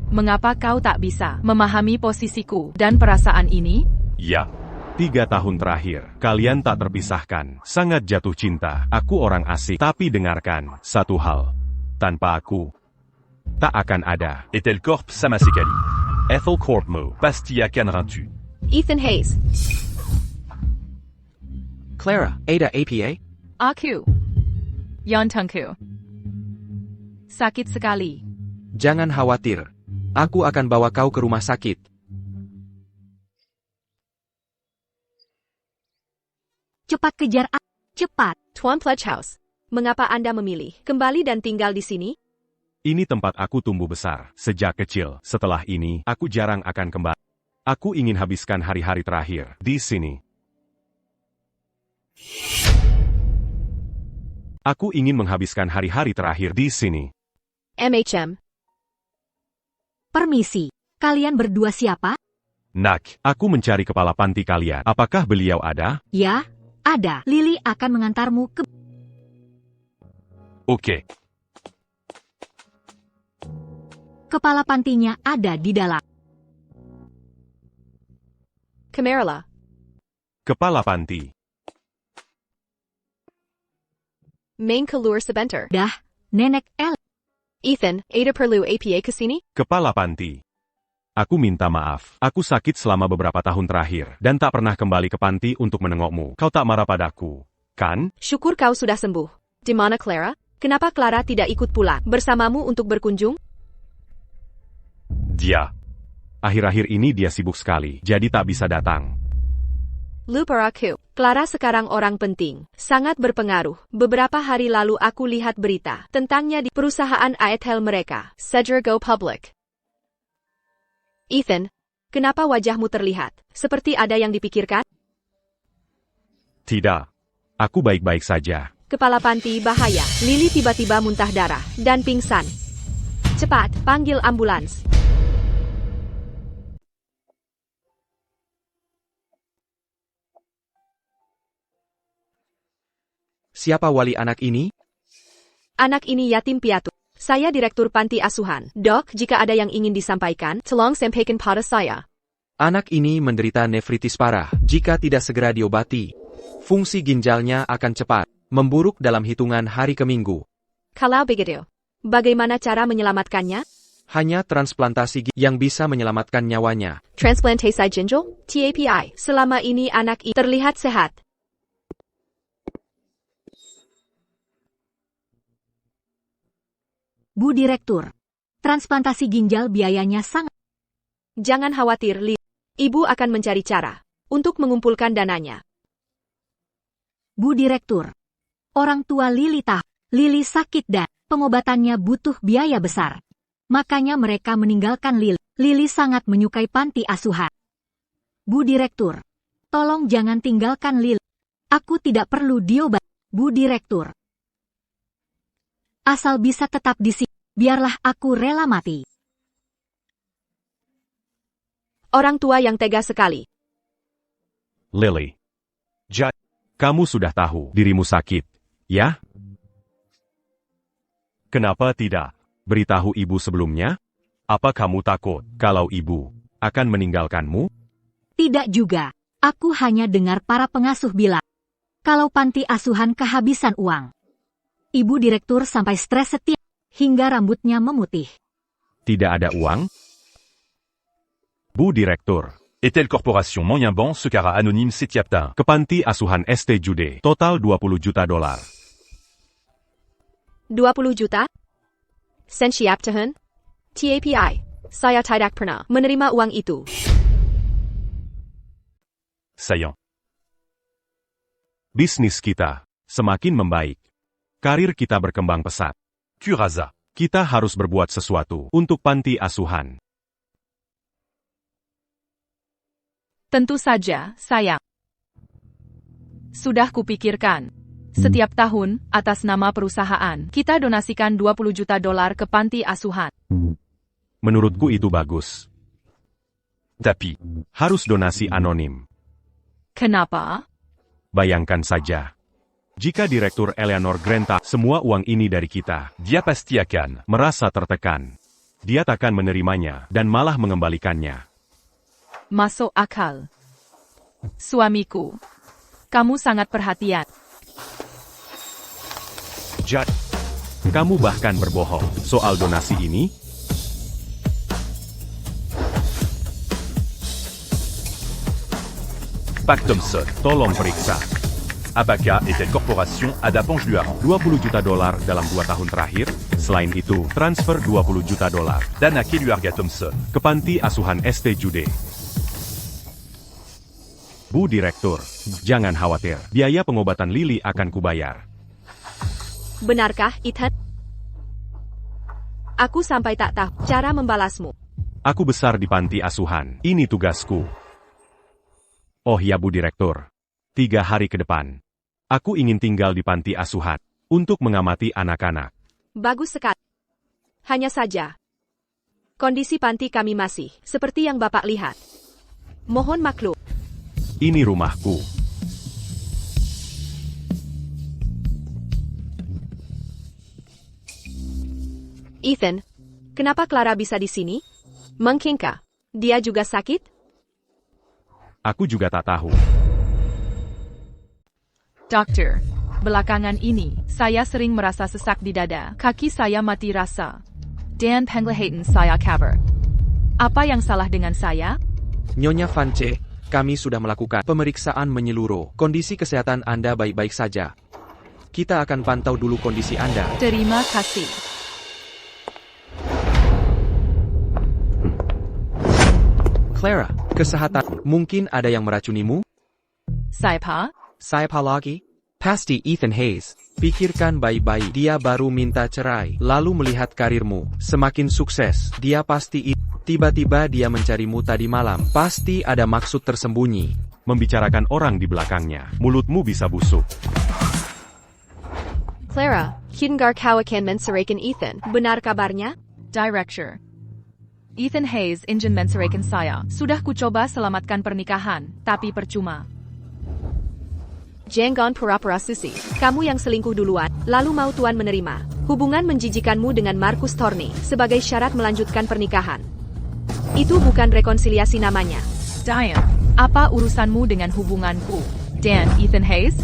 Mengapa kau tak bisa memahami posisiku dan perasaan ini? Ya. 3 tahun terakhir, kalian tak terpisahkan. Sangat jatuh cinta. Aku orang asik. Tapi dengarkan, satu hal. Tanpa aku, tak akan ada. Ethel Corp sama sekali. Ethel Corpmu Pasti akan rancu. Ethan Hayes. Clara, Ada APA? Aku. Yontungku. Sakit sekali. Jangan khawatir. Aku akan bawa kau ke rumah sakit. Cepat kejar aku. Cepat. Tuan Pledgehouse. Mengapa Anda memilih kembali dan tinggal di sini? ini tempat aku tumbuh besar. Sejak kecil, setelah ini, aku jarang akan kembali. Aku ingin habiskan hari-hari terakhir di sini. Aku ingin menghabiskan hari-hari terakhir di sini. MHM. Permisi. Kalian berdua siapa? Nak, aku mencari kepala panti kalian. Apakah beliau ada? Ya, ada. Lily akan mengantarmu ke... Ok. Kepala pantinya ada di dalam. Camarilla. Kepala panti. Main Kalur Sebentar. Dah, Nenek El. Ethan, Ada perlu APA kesini? Kepala panti. Aku minta maaf. Aku sakit selama beberapa tahun terakhir, dan tak pernah kembali ke panti untuk menengokmu. Kau tak marah padaku, kan? Syukur kau sudah sembuh. Di mana Clara? Kenapa Clara tidak ikut pulang bersamamu untuk berkunjung? Dia. Akhir-akhir ini dia sibuk sekali, jadi tak bisa datang. Lupa aku. Clara sekarang orang penting. Sangat berpengaruh. Beberapa hari lalu aku lihat berita tentangnya di perusahaan Aethel mereka. Cedar Go Public. Ethan, kenapa wajahmu terlihat seperti ada yang dipikirkan? Tidak. Aku baik-baik saja. Kepala panti bahaya. Lily tiba-tiba muntah darah dan pingsan. Cepat, panggil ambulans. Siapa wali anak ini? Anak ini yatim piatu. Saya direktur panti asuhan. Dok, jika ada yang ingin disampaikan, tolong sampaikan pada saya. Anak ini menderita nefritis parah. Jika tidak segera diobati, fungsi ginjalnya akan cepat memburuk dalam hitungan hari ke minggu. Kalau begitu, bagaimana cara menyelamatkannya? Hanya transplantasi yang bisa menyelamatkan nyawanya. Transplantasi ginjal, TAPI. Selama ini anak ini terlihat sehat. Bu Direktur, transplantasi ginjal biayanya sangat. Jangan khawatir, Lily. Ibu akan mencari cara untuk mengumpulkan dananya. Bu Direktur, orang tua Lily tahu, Lily sakit dan pengobatannya butuh biaya besar. Makanya mereka meninggalkan Lily. Lily sangat menyukai panti asuhan. Bu Direktur, tolong jangan tinggalkan Lily. Aku tidak perlu diobat. Bu Direktur, asal bisa tetap di sini, biarlah aku rela mati. Orang tua yang tega sekali. Lily. Kamu sudah tahu dirimu sakit, ya? Kenapa tidak beritahu ibu sebelumnya? Apa kamu takut kalau ibu akan meninggalkanmu? Tidak juga. Aku hanya dengar para pengasuh bilang, kalau panti asuhan kehabisan uang. Ibu Direktur sampai stres setiap hingga rambutnya memutih. Tidak ada uang? Bu Direktur. Etel Corporation Moyenban secara anonyme Setiaptin. Ke panti asuhan ST Jude. Total $20 juta. 20 juta? Sensiaptahan? TAPI. Saya tidak pernah menerima uang itu. Saillant. Bisnis kita semakin membaik. Karir kita berkembang pesat. Curaza. Kita harus berbuat sesuatu untuk panti asuhan. Tentu saja, sayang. Sudah kupikirkan. Setiap tahun, atas nama perusahaan, kita donasikan $20 juta ke panti asuhan. Menurutku itu bagus. Tapi. Harus donasi anonim. Kenapa? Bayangkan saja. Jika Direktur Eleanor Granta semua uang ini dari kita, Dia pasti akan. merasa tertekan. Dia takkan menerimanya dan malah mengembalikannya. Masuk akal. Suamiku, kamu sangat perhatian. Kamu bahkan berbohong soal donasi ini? Pac Thompson. Tolong periksa. Abaca Etel Corporation ada Luar. $20 juta dalam 2 tahun terakhir. Selain itu, transfer $20 juta Dana Keluarga Thompson. ke panti asuhan ST Jude. Bu Direktur, jangan khawatir. Biaya pengobatan Lily akan kubayar. Benarkah, Ethan? Aku sampai tak tahu cara membalasmu. Aku besar di panti asuhan. Ini tugasku. Oh ya Bu Direktur. 3 hari ke depan. Aku ingin tinggal di panti asuhan untuk mengamati anak-anak. Bagus sekali. Hanya saja, kondisi panti kami masih seperti yang Bapak lihat. Mohon maklum. Ini rumahku. Ethan, kenapa Clara bisa di sini? Mungkinkah dia juga sakit? Aku juga tak tahu. Dokter, belakangan ini, saya sering merasa sesak di dada, kaki saya mati rasa. Dan penglihatan saya kabur. Apa yang salah dengan saya? Nyonya Vance, kami sudah melakukan pemeriksaan menyeluruh. Kondisi kesehatan Anda baik-baik saja. Kita akan pantau dulu kondisi Anda. Terima kasih. Clara, kesehatan. Mungkin ada yang meracunimu? Siapa? Siapa lagi? Pasti Ethan Hayes. Pikirkan baik-baik. Dia baru minta cerai. Lalu melihat karirmu semakin sukses. Dia pasti tiba-tiba dia mencarimu tadi malam. Pasti ada maksud tersembunyi. Membicarakan orang di belakangnya. Mulutmu bisa busuk. Clara, Hiddengar kau akan menceraikan Ethan. Benar kabarnya? Director. Ethan Hayes ingin menceraikan saya. Sudah kucoba selamatkan pernikahan, tapi percuma. Jangan pura-pura susi. Kamu yang selingkuh duluan, lalu mau tuan menerima hubungan menjijikanmu dengan Marcus Thorne sebagai syarat melanjutkan pernikahan. Itu bukan rekonsiliasi namanya. Diane, apa urusanmu dengan hubunganku? Dan Ethan Hayes?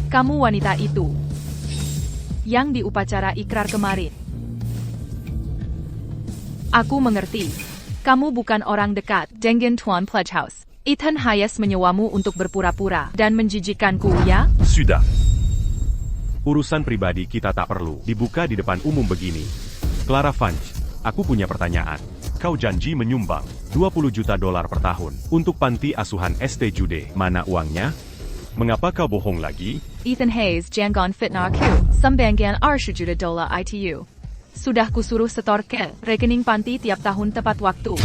Kamu wanita itu yang di upacara ikrar kemarin. Aku mengerti. Kamu bukan orang dekat dengan Tuan Pledgehouse. Ethan Hayes menyewamu untuk berpura-pura dan menjijikkanku, ya? Sudah. Urusan pribadi kita tak perlu dibuka di depan umum begini. Clara Funch, aku punya pertanyaan. Kau janji menyumbang $20 juta per tahun untuk panti asuhan St. Jude. Mana uangnya? Mengapa kau bohong lagi? Ethan Hayes jangan fitnah aku. Sumbangan $20 juta ITU. Sudah kusuruh setor ke rekening panti tiap tahun tepat waktu.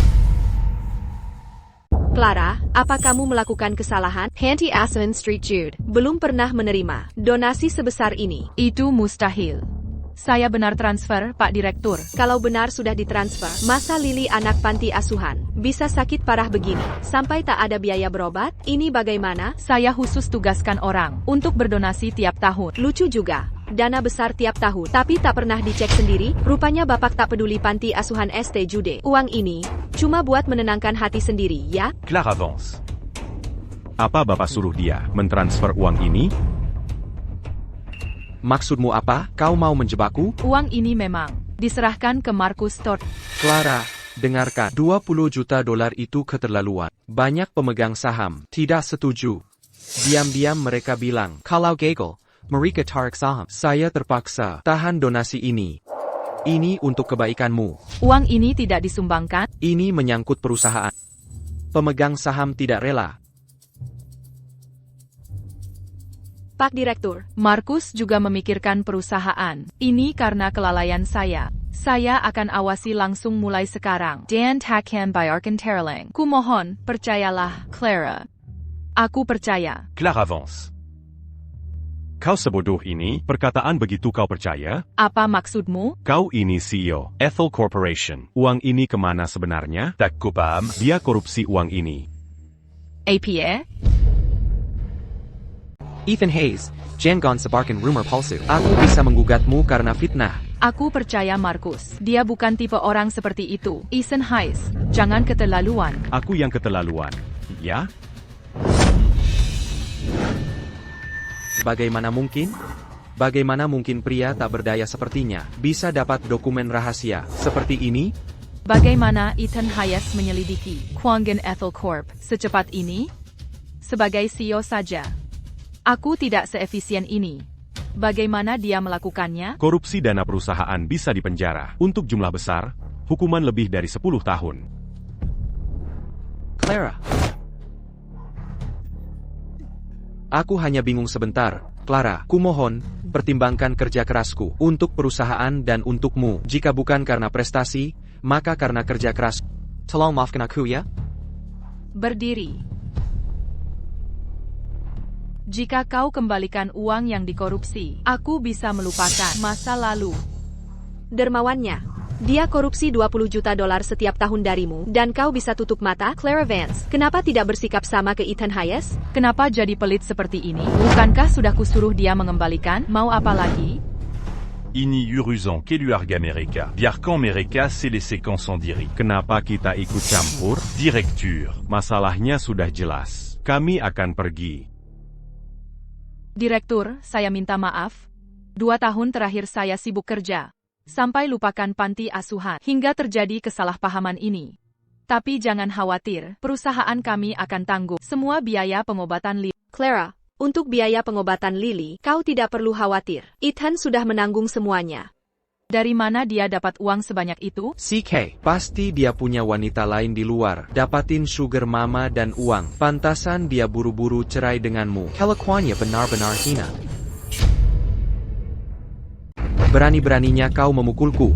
Clara, apa kamu melakukan kesalahan? Panti Asuhan St. Jude belum pernah menerima donasi sebesar ini. Itu mustahil. Saya benar transfer, Pak Direktur. Kalau benar sudah ditransfer, masa Lily anak panti asuhan bisa sakit parah begini sampai tak ada biaya berobat? Ini bagaimana? Saya khusus tugaskan orang untuk berdonasi tiap tahun. Lucu juga. Dana besar tiap tahun, tapi tak pernah dicek sendiri. Rupanya Bapak tak peduli panti asuhan St. Jude. Uang ini cuma buat menenangkan hati sendiri, ya? Clara avance. Apa Bapak suruh dia mentransfer uang ini? Maksudmu apa? Kau mau menjebakku? Uang ini memang diserahkan ke Marcus Thorne. Clara, dengarkan. $20 juta itu keterlaluan. Banyak pemegang saham tidak setuju. Diam-diam mereka bilang, kalau gagal, mereka tarik saham. Saya terpaksa tahan donasi ini. Ini untuk kebaikanmu. Uang ini tidak disumbangkan. Ini menyangkut perusahaan. Pemegang saham tidak rela. Pak Direktur, Marcus juga memikirkan perusahaan. Ini karena kelalaian saya. Saya akan awasi langsung mulai sekarang. Dan takkan bayarkan terleng. Kumohon, percayalah, Clara. Aku percaya. Clara avance. Kau sebodoh ini? Perkataan begitu kau percaya? Apa maksudmu? Kau ini CEO, Ethel Corporation. Uang ini kemana sebenarnya? Tak kopam. Dia korupsi uang ini. APA? Ethan Hayes, jangan sebarkan rumor palsu. Aku bisa menggugatmu karena fitnah. Aku percaya Marcus. Dia bukan tipe orang seperti itu. Ethan Hayes, jangan keterlaluan. Aku yang keterlaluan. Ya? Bagaimana mungkin? Bagaimana mungkin pria tak berdaya sepertinya bisa dapat dokumen rahasia seperti ini? Bagaimana Ethan Hayes menyelidiki Kwangan Ethel Corp secepat ini? Sebagai CEO saja. Aku tidak seefisien ini. Bagaimana dia melakukannya? Korupsi dana perusahaan bisa dipenjara. Untuk jumlah besar, hukuman lebih dari 10 tahun. Clara. Aku hanya bingung sebentar. Clara, kumohon, pertimbangkan kerja kerasku untuk perusahaan dan untukmu. Jika bukan karena prestasi, maka karena kerja keras. Tolong maafkan aku ya. Berdiri. Jika kau kembalikan uang yang dikorupsi, aku bisa melupakan masa lalu. Dermawannya. Dia korupsi $20 juta setiap tahun darimu, dan kau bisa tutup mata? Clara Vance, kenapa tidak bersikap sama ke Ethan Hayes? Kenapa jadi pelit seperti ini? Bukankah sudah kusuruh dia mengembalikan? Mau apa lagi? Ini urusan keluarga mereka. Biarkan mereka selesaikan sendiri. Kenapa kita ikut campur? Direktur. Masalahnya sudah jelas. Kami akan pergi. Direktur, saya minta maaf. 2 tahun terakhir saya sibuk kerja. Sampai lupakan panti asuhan hingga terjadi kesalahpahaman ini. Tapi jangan khawatir, perusahaan kami akan tanggung semua biaya pengobatan Lily. Clara, untuk biaya pengobatan Lily, kau tidak perlu khawatir. Ethan sudah menanggung semuanya. Dari mana dia dapat uang sebanyak itu? CK, pasti dia punya wanita lain di luar. Dapatin sugar mama dan uang. Pantasan dia buru-buru cerai denganmu. Kelakuannya benar-benar hina. Berani-beraninya kau memukulku.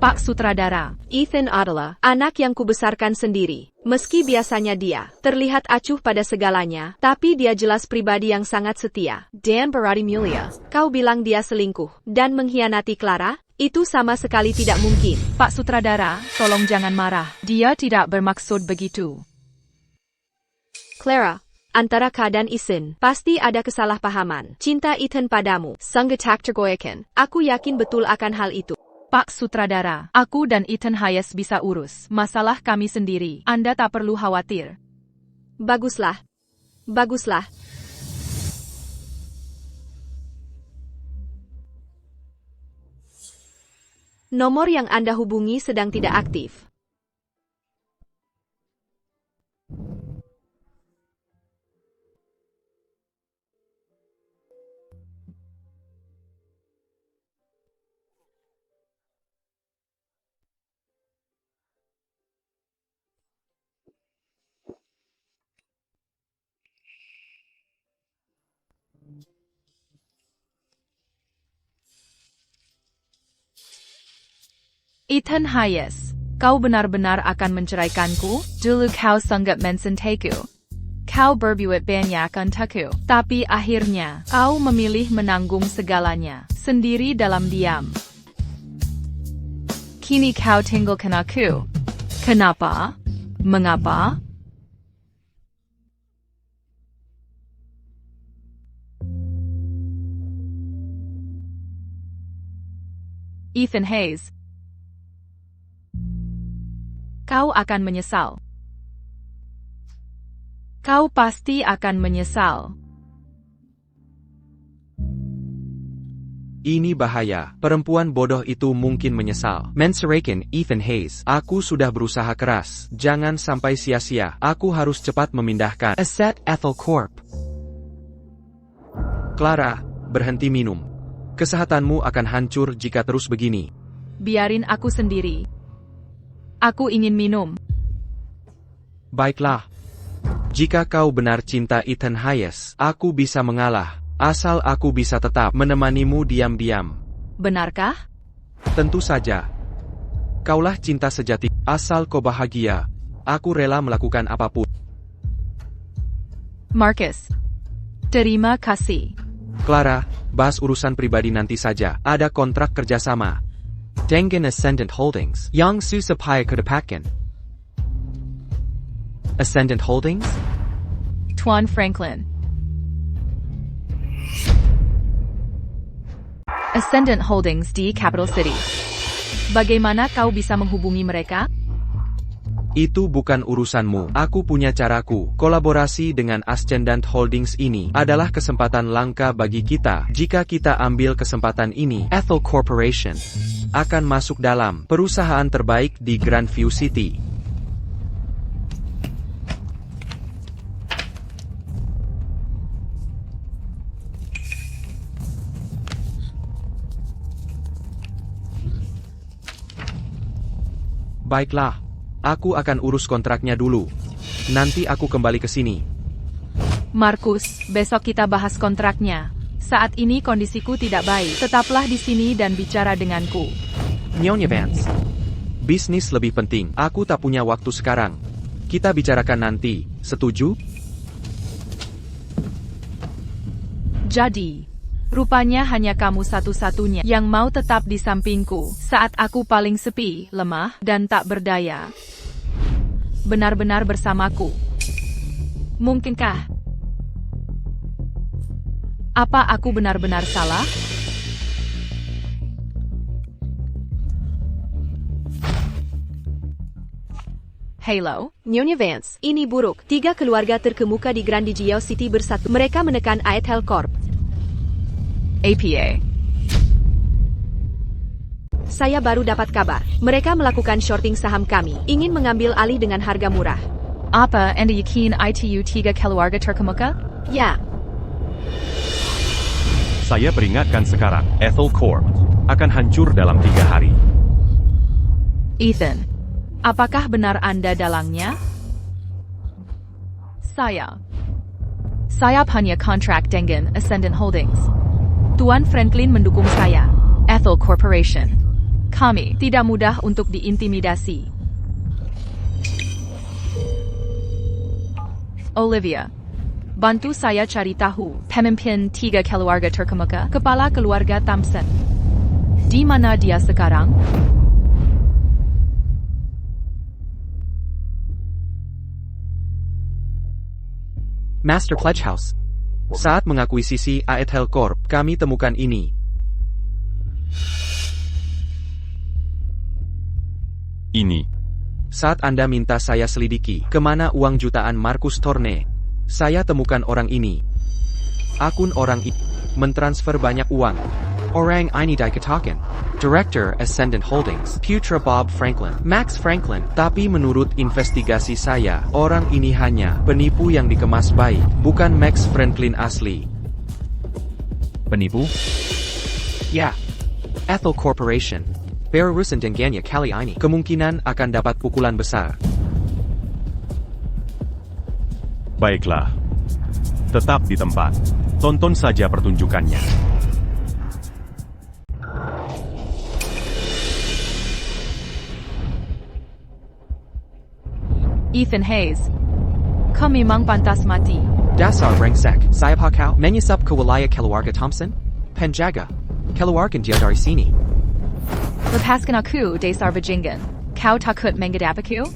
Pak Sutradara. Ethan adalah anak yang kubesarkan sendiri. Meski biasanya dia terlihat acuh pada segalanya, tapi dia jelas pribadi yang sangat setia. Dan Baratimulia, kau bilang dia selingkuh dan mengkhianati Clara? Itu sama sekali tidak mungkin. Pak Sutradara, tolong jangan marah. Dia tidak bermaksud begitu. Clara, antara Kak dan Ethan, pasti ada kesalahpahaman. Cinta Ethan padamu sangat tergoyahkan. Aku yakin betul akan hal itu. Pak Sutradara, aku dan Ethan Hayes bisa urus masalah kami sendiri. Anda tak perlu khawatir. Baguslah. Baguslah. Nomor yang Anda hubungi sedang tidak aktif. Ethan Hayes, kau benar-benar akan menceraikanku? Dulu kau sangat mencintaiku. Kau berbuat banyak untukku. Tapi akhirnya, kau memilih menanggung segalanya sendiri dalam diam. Kini kau tinggalkan aku. Kenapa? Mengapa? Ethan Hayes, kau akan menyesal. Kau pasti akan menyesal. Ini bahaya. Perempuan bodoh itu mungkin menyesal. Menceraikan Ethan Hayes. Aku sudah berusaha keras. Jangan sampai sia-sia. Aku harus cepat memindahkan aset Ethel Corp. Clara, berhenti minum. Kesehatanmu akan hancur jika terus begini. Biarin aku sendiri. Aku ingin minum. Baiklah. Jika kau benar cinta Ethan Hayes, aku bisa mengalah. Asal aku bisa tetap menemanimu diam-diam. Benarkah? Tentu saja. Kaulah cinta sejati. Asal kau bahagia, aku rela melakukan apapun. Marcus. Terima kasih. Clara, bahas urusan pribadi nanti saja. Ada kontrak kerjasama. Dengan Ascendant Holdings yang susah payah kedapatkan. Ascendant Holdings? Tuan Franklin. Ascendant Holdings di Capital City. Bagaimana kau bisa menghubungi mereka? Itu bukan urusanmu. Aku punya caraku. Kolaborasi dengan Ascendant Holdings ini adalah kesempatan langka bagi kita. Jika kita ambil kesempatan ini, Ethel Corporation akan masuk dalam perusahaan terbaik di Grandview City. Baiklah, aku akan urus kontraknya dulu. Nanti aku kembali ke sini. Marcus, besok kita bahas kontraknya. Saat ini kondisiku tidak baik. Tetaplah di sini dan bicara denganku. Nyonya Vance. Bisnis lebih penting. Aku tak punya waktu sekarang. Kita bicarakan nanti. Setuju? Jadi, rupanya hanya kamu satu-satunya yang mau tetap di sampingku saat aku paling sepi, lemah, dan tak berdaya. Benar-benar bersamaku. Mungkinkah? Apa aku benar-benar salah? Halo, Nyonya Vance, ini buruk. 3 keluarga terkemuka di Grandview City bersatu. Mereka menekan Ethel Corp. APA. Saya baru dapat kabar. Mereka melakukan shorting saham kami. Ingin mengambil alih dengan harga murah. Apa Anda yakin itu 3 keluarga terkemuka? Ya. Saya peringatkan sekarang, Ethel Corp akan hancur dalam 3 hari. Ethan, apakah benar Anda dalangnya? Saya punya kontrak dengan Ascendant Holdings. Tuan Franklin mendukung saya. Ethel Corporation. Kami tidak mudah untuk diintimidasi. Olivia, bantu saya cari tahu pemimpin 3 keluarga terkemuka, kepala keluarga Thompson. Di mana dia sekarang? Master Pledge House. Saat mengakuisisi Aethel Corp, kami temukan ini. Ini. Saat Anda minta saya selidiki kemana uang jutaan Marcus Thorne, saya temukan orang ini. Akun orang ini mentransfer banyak uang. Orang ini dikatakan Director Ascendant Holdings, Putra Bob Franklin, Max Franklin. Tapi menurut investigasi saya, orang ini hanya penipu yang dikemas baik, bukan Max Franklin asli. Penipu? Ya, Ethel Corporation. Berurusan dengannya kali ini, kemungkinan akan dapat pukulan besar. Baiklah. Tetap di tempat. Tonton saja pertunjukannya. Ethan Hayes. Kau memang pantas mati. Dasar brengsek, saya kau menyesap ke wilayah keluarga Thompson? Penjaga, keluarkan dia dari sini. Lepaskan aku, dasar bajingan. Kau takut menghadapiku?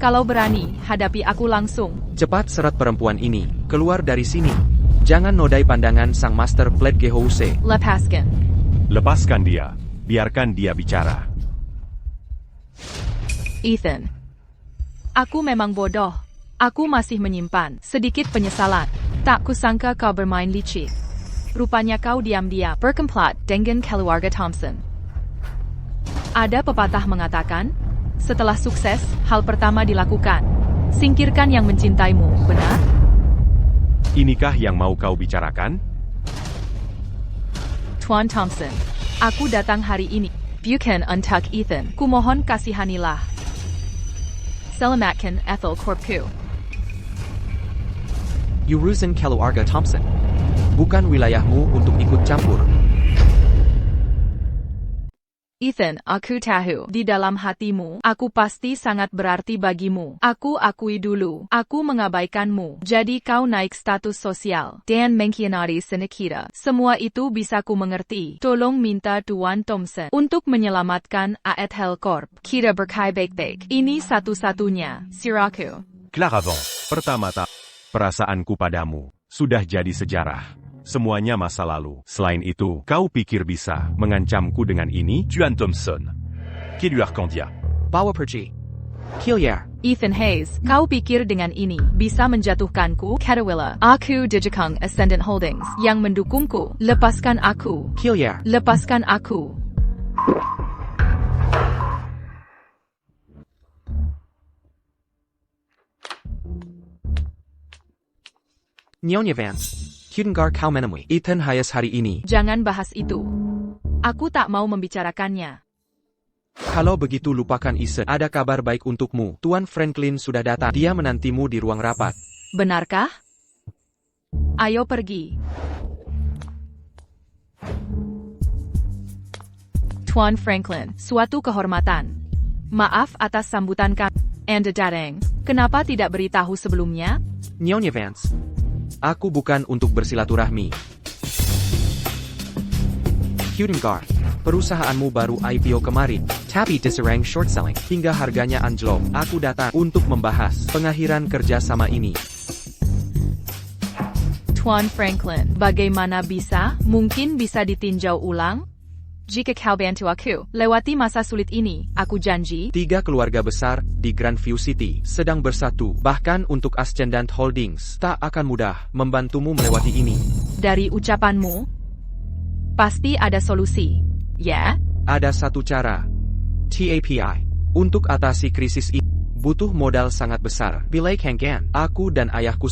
Kalau berani, hadapi aku langsung. Cepat serat perempuan ini, keluar dari sini. Jangan nodai pandangan sang Master Pledge Gehouse. Lepaskan. Lepaskan dia. Biarkan dia bicara. Ethan. Aku memang bodoh. Aku masih menyimpan sedikit penyesalan. Tak kusangka kau bermain licik. Rupanya kau diam-diam berkomplot dengan keluarga Thompson. Ada pepatah mengatakan, setelah sukses, hal pertama dilakukan. Singkirkan yang mencintaimu, benar? Inikah yang mau kau bicarakan? Tuan Thompson, aku datang hari ini. Bukan untuk Ethan. Kumohon kasihanilah. Selamatkan Ethel Corpku. Urusan keluarga Thompson. Bukan wilayahmu untuk ikut campur. Ethan, aku tahu, di dalam hatimu, aku pasti sangat berarti bagimu. Aku akui dulu, aku mengabaikanmu. Jadi kau naik status sosial, dan mengkhianati Senekira. Semua itu bisa ku mengerti. Tolong minta Tuan Thompson untuk menyelamatkan Aethel Corp. Kita berkai baik-baik. Ini satu-satunya, siraku. Claravant. Pertama-tama, perasaanku padamu sudah jadi sejarah. Semuanya masa lalu. Selain itu, kau pikir bisa mengancamku dengan ini? Tuan Thompson. Qui lui Arcandia. Bawa pergi. Hillier. Ethan Hayes, kau pikir dengan ini bisa menjatuhkanku? Katawila, aku Digicong Ascendant Holdings yang mendukungku. Lepaskan aku. Hillier. Lepaskan aku. Nyonya Vance. Hudengar kau menemui Ethan Hayes hari ini. Jangan bahas itu. Aku tak mau membicarakannya. Kalau begitu lupakan Ethan. Ada kabar baik untukmu. Tuan Franklin sudah datang. Dia menantimu di ruang rapat. Benarkah? Ayo pergi. Tuan Franklin, suatu kehormatan. Maaf atas sambutan kami. Anda datang. Kenapa tidak beritahu sebelumnya? Nyonya Vance. Aku bukan untuk bersilaturahmi. Hudengar, perusahaanmu baru IPO kemarin, tapi diserang short selling hingga harganya anjlok. Aku datang untuk membahas pengakhiran kerjasama ini. Tuan Franklin, bagaimana bisa? Mungkin bisa ditinjau ulang? Jika kau bantu aku lewati masa sulit ini, aku janji. 3 keluarga besar di Grandview City sedang bersatu. Bahkan untuk Ascendant Holdings tak akan mudah membantumu melewati ini. Dari ucapanmu, pasti ada solusi, ya? Ada satu cara. TAPI. Untuk atasi krisis ini, butuh modal sangat besar. Bila Kanggan, aku dan ayahku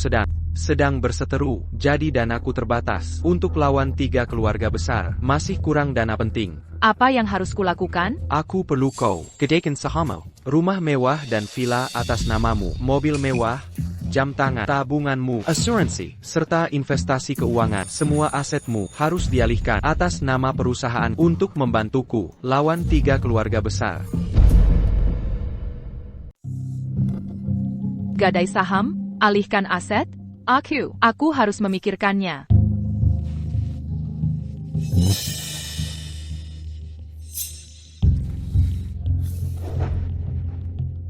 sedang berseteru, jadi danaku terbatas. Untuk lawan 3 keluarga besar, masih kurang dana penting. Apa yang harus kulakukan? Aku perlu kau. Gedekan sahammu. Rumah mewah dan villa atas namamu. Mobil mewah, jam tangan, tabunganmu, asuransi, serta investasi keuangan. Semua asetmu harus dialihkan atas nama perusahaan untuk membantuku lawan 3 keluarga besar. Gadai saham? Alihkan aset? Aku harus memikirkannya.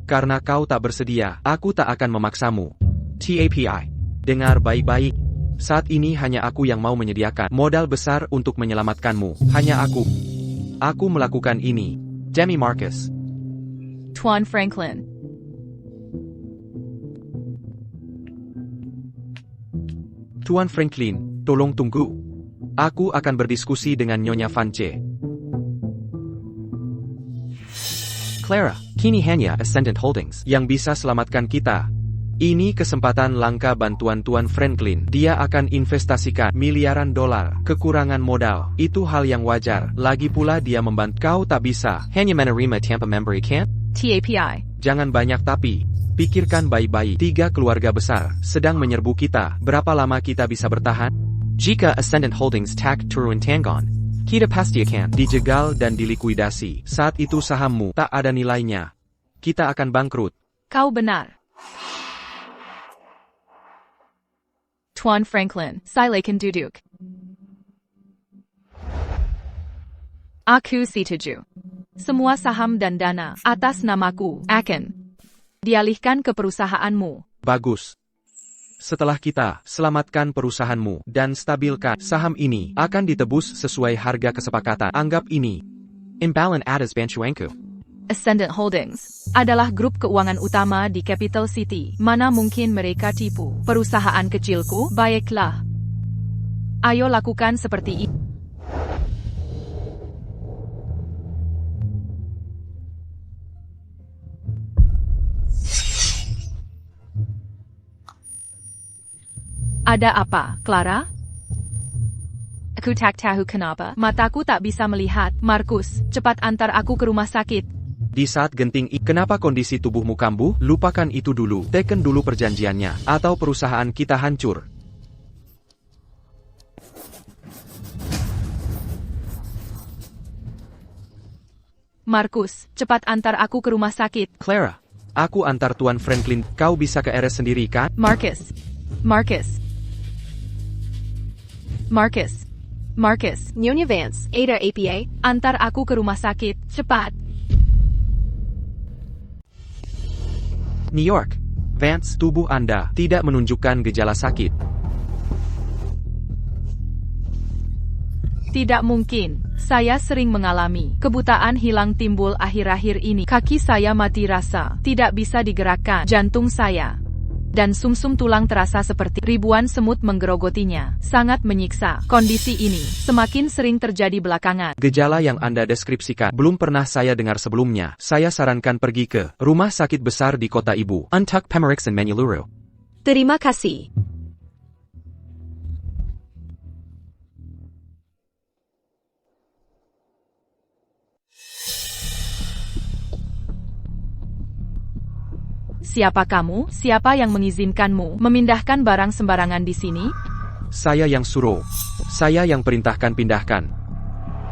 Karena kau tak bersedia, aku tak akan memaksamu. TAPI. Dengar baik-baik. Saat ini hanya aku yang mau menyediakan modal besar untuk menyelamatkanmu. Hanya aku. Aku melakukan ini. Demi Marcus. Tuan Franklin. Tuan Franklin, tolong tunggu. Aku akan berdiskusi dengan Nyonya Vance. Clara, kini hanya Ascendant Holdings yang bisa selamatkan kita. Ini kesempatan langka bantuan Tuan Franklin. Dia akan investasikan miliaran dolar. Kekurangan modal, itu hal yang wajar. Lagi pula dia membantu. Kau tak bisa hanya menerima tanpa memberi, kan? TAPI. Jangan banyak tapi. Pikirkan baik-baik. 3 keluarga besar sedang menyerbu kita. Berapa lama kita bisa bertahan? Jika Ascendant Holdings tak turun tangan, kita pasti akan dijegal dan dilikuidasi. Saat itu sahammu tak ada nilainya. Kita akan bangkrut. Kau benar. Tuan Franklin, silakan duduk. Aku setuju. Semua saham dan dana atas namaku akan dialihkan ke perusahaanmu. Bagus. Setelah kita selamatkan perusahaanmu dan stabilkan saham ini akan ditebus sesuai harga kesepakatan. Anggap ini imbalan atas bantuanku. Ascendant Holdings adalah grup keuangan utama di Capital City. Mana mungkin mereka tipu perusahaan kecilku? Baiklah. Ayo lakukan seperti ini. Ada apa, Clara? Aku tak tahu kenapa. Mataku tak bisa melihat. Marcus, cepat antar aku ke rumah sakit. Di saat genting kenapa kondisi tubuhmu kambuh? Lupakan itu dulu. Teken dulu perjanjiannya, atau perusahaan kita hancur. Marcus, cepat antar aku ke rumah sakit. Clara, aku antar Tuan Franklin. Kau bisa ke RS sendiri, kan? Marcus. Nyonya Vance, Ada APA. Antar aku ke rumah sakit, cepat. New York. Vance, tubuh Anda tidak menunjukkan gejala sakit. Tidak mungkin. Saya sering mengalami kebutaan hilang timbul akhir-akhir ini. Kaki saya mati rasa, tidak bisa digerakkan. Jantung saya dan sumsum tulang terasa seperti ribuan semut menggerogotinya. Sangat menyiksa. Kondisi ini semakin sering terjadi belakangan. Gejala yang Anda deskripsikan belum pernah saya dengar sebelumnya. Saya sarankan pergi ke rumah sakit besar di kota ibu, Untuk Pemeriksaan Menyeluruh. Terima kasih. Siapa kamu? Siapa yang mengizinkanmu memindahkan barang sembarangan di sini? Saya yang suruh. Saya yang perintahkan pindahkan.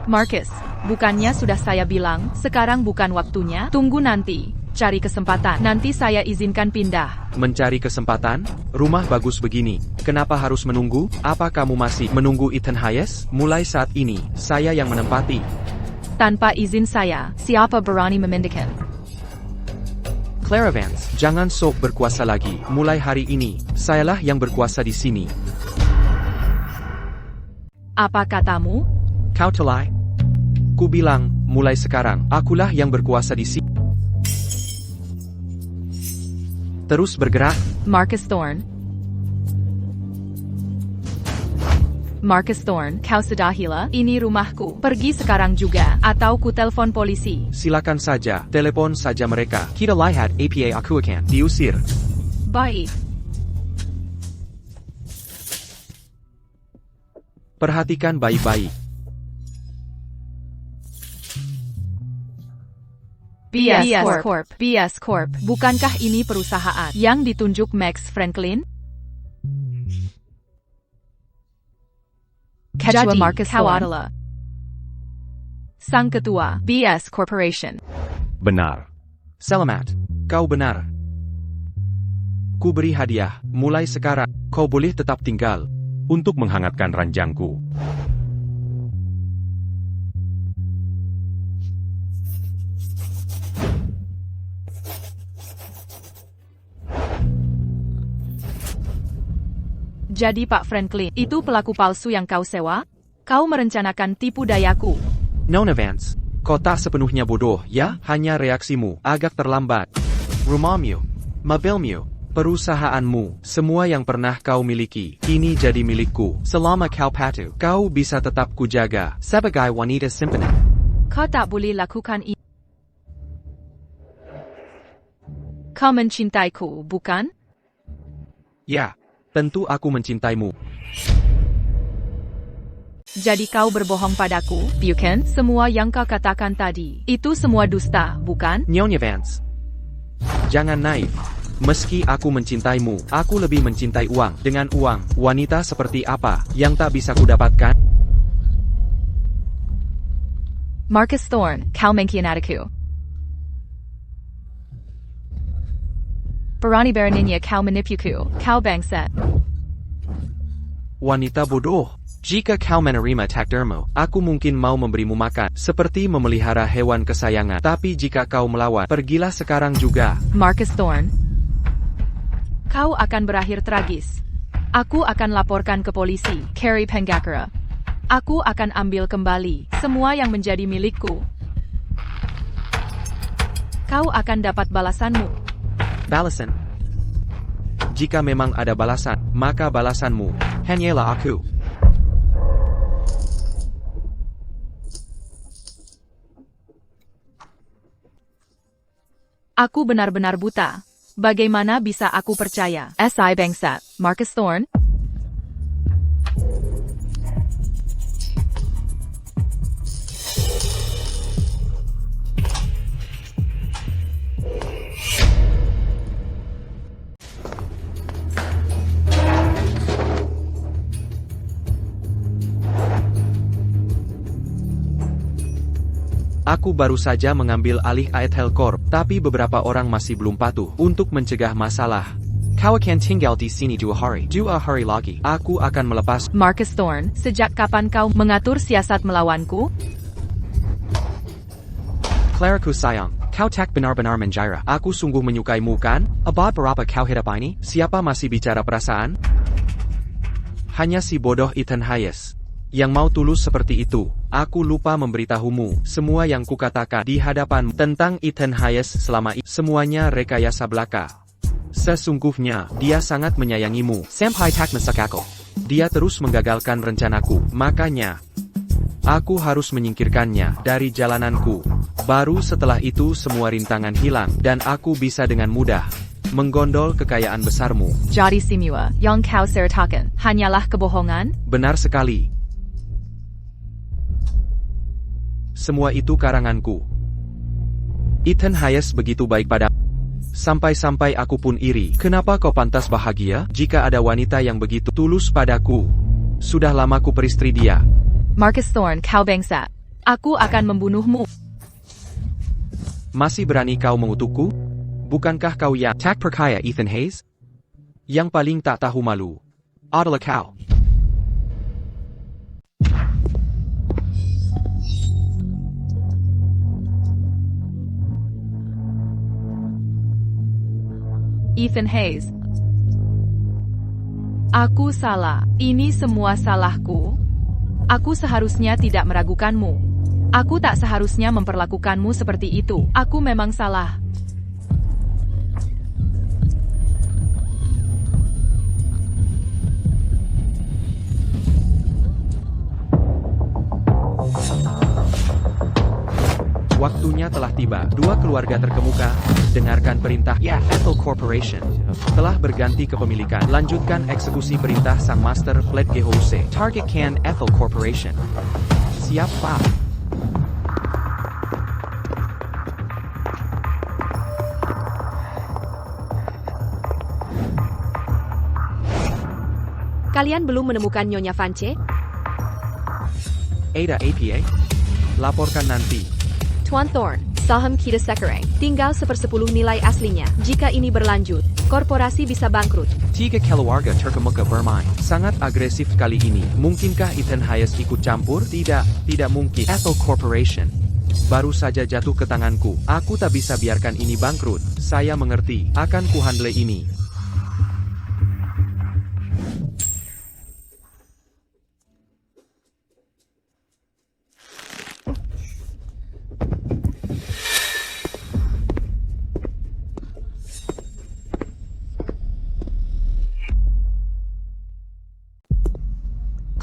Marcus, bukannya sudah saya bilang, sekarang bukan waktunya? Tunggu nanti. Cari kesempatan. Nanti saya izinkan pindah. Mencari kesempatan? Rumah bagus begini. Kenapa harus menunggu? Apa kamu masih menunggu Ethan Hayes? Mulai saat ini, saya yang menempati. Tanpa izin saya, siapa berani memindahkan? Clara Vance, jangan sok berkuasa lagi. Mulai hari ini, sayalah yang berkuasa di sini. Apa katamu? Kau telai? Ku bilang, mulai sekarang, akulah yang berkuasa di sini. Terus bergerak. Marcus Thorne, kau sudah gila? Ini rumahku. Pergi sekarang juga, atau ku telepon polisi. Silakan saja, telepon saja mereka. Kita lihat APA aku akan diusir. Baik. Perhatikan baik-baik. BS Corp. Bukankah ini perusahaan yang ditunjuk Max Franklin? Ketua Jadi, Marcus kau Thorne adalah sang ketua BS Corporation. Benar. Selamat, kau benar. Ku beri hadiah, mulai sekarang, kau boleh tetap tinggal. Untuk menghangatkan ranjangku. Jadi Pak Franklin, itu pelaku palsu yang kau sewa? Kau merencanakan tipu dayaku. Nona Vance, kau tak sepenuhnya bodoh, ya? Hanya reaksimu agak terlambat. Rumahmu, mobilmu, perusahaanmu, semua yang pernah kau miliki, kini jadi milikku. Selama kau patuh, kau bisa tetap kujaga sebagai wanita simpanan. Kau tak boleh lakukan ini. Kau mencintaiku, bukan? Ya, tentu aku mencintaimu. Jadi kau berbohong padaku, bukan? Semua yang kau katakan tadi, itu semua dusta, bukan? Nyonya Vance, jangan naif. Meski aku mencintaimu, aku lebih mencintai uang. Dengan uang, wanita seperti apa yang tak bisa kudapatkan? Marcus Thorne, kau mengkhianatiku. Berani beraninya kau menipuku, kau bangsat. Wanita bodoh. Jika kau menerima takdirmu, aku mungkin mau memberimu makan, seperti memelihara hewan kesayangan. Tapi jika kau melawan, pergilah sekarang juga. Marcus Thorne, kau akan berakhir tragis. Aku akan laporkan ke polisi, Carrie Pengakara. Aku akan ambil kembali semua yang menjadi milikku. Kau akan dapat balasanmu. Balasan. Jika memang ada balasan, maka balasanmu hanyalah aku. Aku benar-benar buta. Bagaimana bisa aku percaya? SI bangsat, Marcus Thorne? Aku baru saja mengambil alih Aethel Corp, tapi beberapa orang masih belum patuh. Untuk mencegah masalah, kau akan tinggal di sini 2 hari. 2 hari lagi, aku akan melepas. Marcus Thorne, sejak kapan kau mengatur siasat melawanku? Claraku sayang, kau tak benar-benar menjara. Aku sungguh menyukaimu kan? Abad berapa kau hidup ini? Siapa masih bicara perasaan? Hanya si bodoh Ethan Hayes yang mau tulus seperti itu. Aku lupa memberitahumu semua yang kukatakan di hadapan tentang Ethan Hayes selama ini. Semuanya rekayasa belaka. Sesungguhnya, dia sangat menyayangimu. Sampai tak mesak aku. Dia terus menggagalkan rencanaku. Makanya, aku harus menyingkirkannya dari jalananku. Baru setelah itu semua rintangan hilang dan aku bisa dengan mudah menggondol kekayaan besarmu. Jadi semua yang kau ceritakan hanyalah kebohongan? Benar sekali. Semua itu karanganku. Ethan Hayes begitu baik pada. Sampai-sampai aku pun iri. Kenapa kau pantas bahagia jika ada wanita yang begitu tulus padaku? Sudah lama ku peristri dia. Marcus Thorne, kau bangsat. Aku akan membunuhmu. Masih berani kau mengutukku? Bukankah kau yang tak percaya Ethan Hayes? Yang paling tak tahu malu adalah kau. Ethan Hayes. Aku salah. Ini semua salahku. Aku seharusnya tidak meragukanmu. Aku tak seharusnya memperlakukanmu seperti itu. Aku memang salah. Waktunya telah tiba. 2 keluarga terkemuka, dengarkan perintah Aethel Corporation. Telah berganti kepemilikan. Lanjutkan eksekusi perintah Sang Master Fled Gehose. Targetkan Aethel Corporation. Siap, Pak. Kalian belum menemukan Nyonya Vance? Ada APA? Laporkan nanti. Tuan Thorne, saham kita sekarang tinggal 1/10 nilai aslinya. Jika ini berlanjut, korporasi bisa bangkrut. Tiga keluarga terkemuka bermain. Sangat agresif kali ini. Mungkinkah Ethan Hayes ikut campur? Tidak mungkin. Ethel Corporation baru saja jatuh ke tanganku. Aku tak bisa biarkan ini bangkrut. Saya mengerti. Akan kuhandle ini.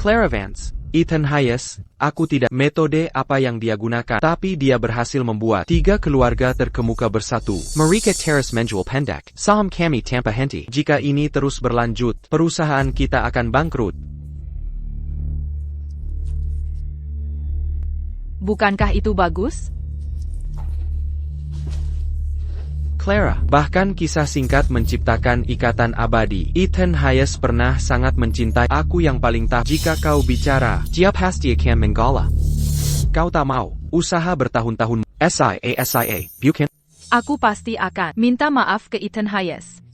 Clara Vance, Ethan Hayes, aku tidak metode apa yang dia gunakan, tapi dia berhasil membuat tiga keluarga terkemuka bersatu. Mereka terus menjual pendek. Saham kami tanpa henti. Jika ini terus berlanjut, perusahaan kita akan bangkrut. Bukankah itu bagus? Clara, bahkan kisah singkat menciptakan ikatan abadi. Ethan Hayes pernah sangat mencintai aku yang paling tahu. Jika kau bicara, dia pasti akan mengalah. Kau tak mau, usaha bertahun-tahun. SIA, Bukan. Aku pasti akan minta maaf ke Ethan Hayes.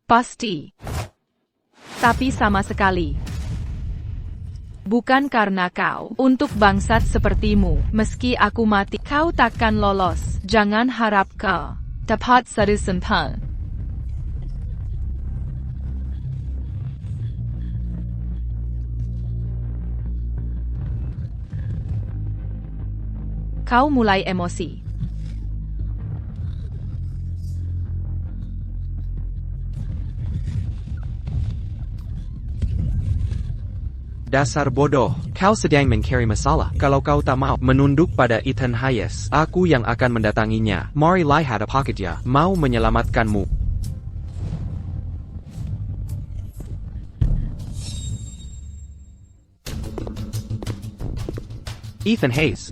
Pasti. Tapi sama sekali. Bukan karena kau, untuk bangsat sepertimu, meski aku mati, kau takkan lolos. Jangan harap kau dapat sesempat. Kau mulai emosi. Dasar bodoh, kau sedang mencari masalah. Kalau kau tak mau menunduk pada Ethan Hayes, aku yang akan mendatanginya. Mari lihat apakah dia mau menyelamatkanmu. Ethan Hayes,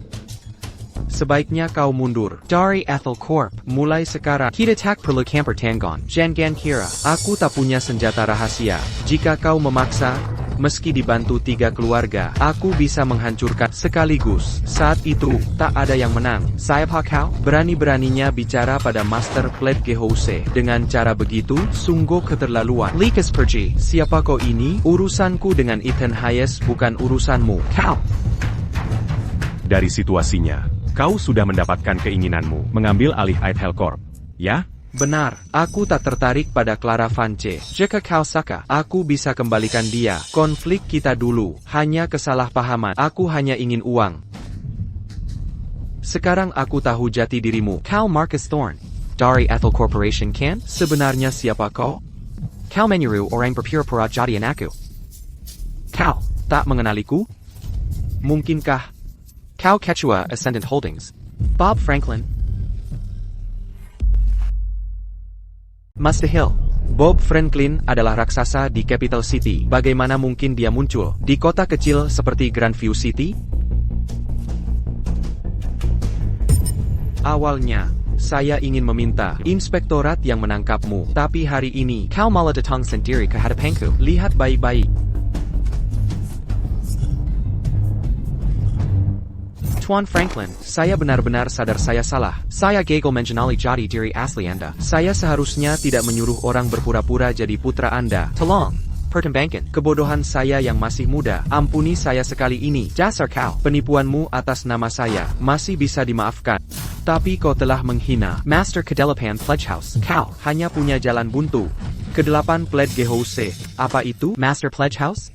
sebaiknya kau mundur dari Ethel Corp. Mulai sekarang, kita tak perlu camper tanggon. Jangan kira, aku tak punya senjata rahasia. Jika kau memaksa, meski dibantu tiga keluarga, aku bisa menghancurkan sekaligus. Saat itu, tak ada yang menang. Siapa kau? Berani-beraninya bicara pada Master Pledge GHOC. Dengan cara begitu, sungguh keterlaluan. Likas pergi. Siapa kau ini? Urusanku dengan Ethan Hayes bukan urusanmu. Kau. Dari situasinya, kau sudah mendapatkan keinginanmu, mengambil alih Ethel Corp. Ya? Benar, aku tak tertarik pada Clara Vance. Jika kau suka, aku bisa kembalikan dia. Konflik kita dulu, hanya kesalahpahaman. Aku hanya ingin uang. Sekarang aku tahu jati dirimu. Kau Marcus Thorne. Dari Ethel Corporation kan? Sebenarnya siapa kau? Kau menyuruh orang berpura-pura jadian aku. Kau tak mengenaliku? Mungkinkah kau ketua Ascendant Holdings? Bob Franklin? Mustahil. Bob Franklin adalah raksasa di Capital City. Bagaimana mungkin dia muncul di kota kecil seperti Grandview City? Awalnya, saya ingin meminta inspektorat yang menangkapmu. Tapi hari ini, kau malah datang sendiri ke hadapanku. Lihat baik-baik. Tuan Franklin, saya benar-benar sadar saya salah. Saya gagal mengenali jati diri asli Anda. Saya seharusnya tidak menyuruh orang berpura-pura jadi putra Anda. Tolong, pertimbangkan kebodohan saya yang masih muda. Ampuni saya sekali ini. Dasar kau. Penipuanmu atas nama saya masih bisa dimaafkan. Tapi kau telah menghina Master Kedelapan Pledge House. Kau hanya punya jalan buntu. Kedelapan Pledge GHOC. Apa itu? Master Pledge House?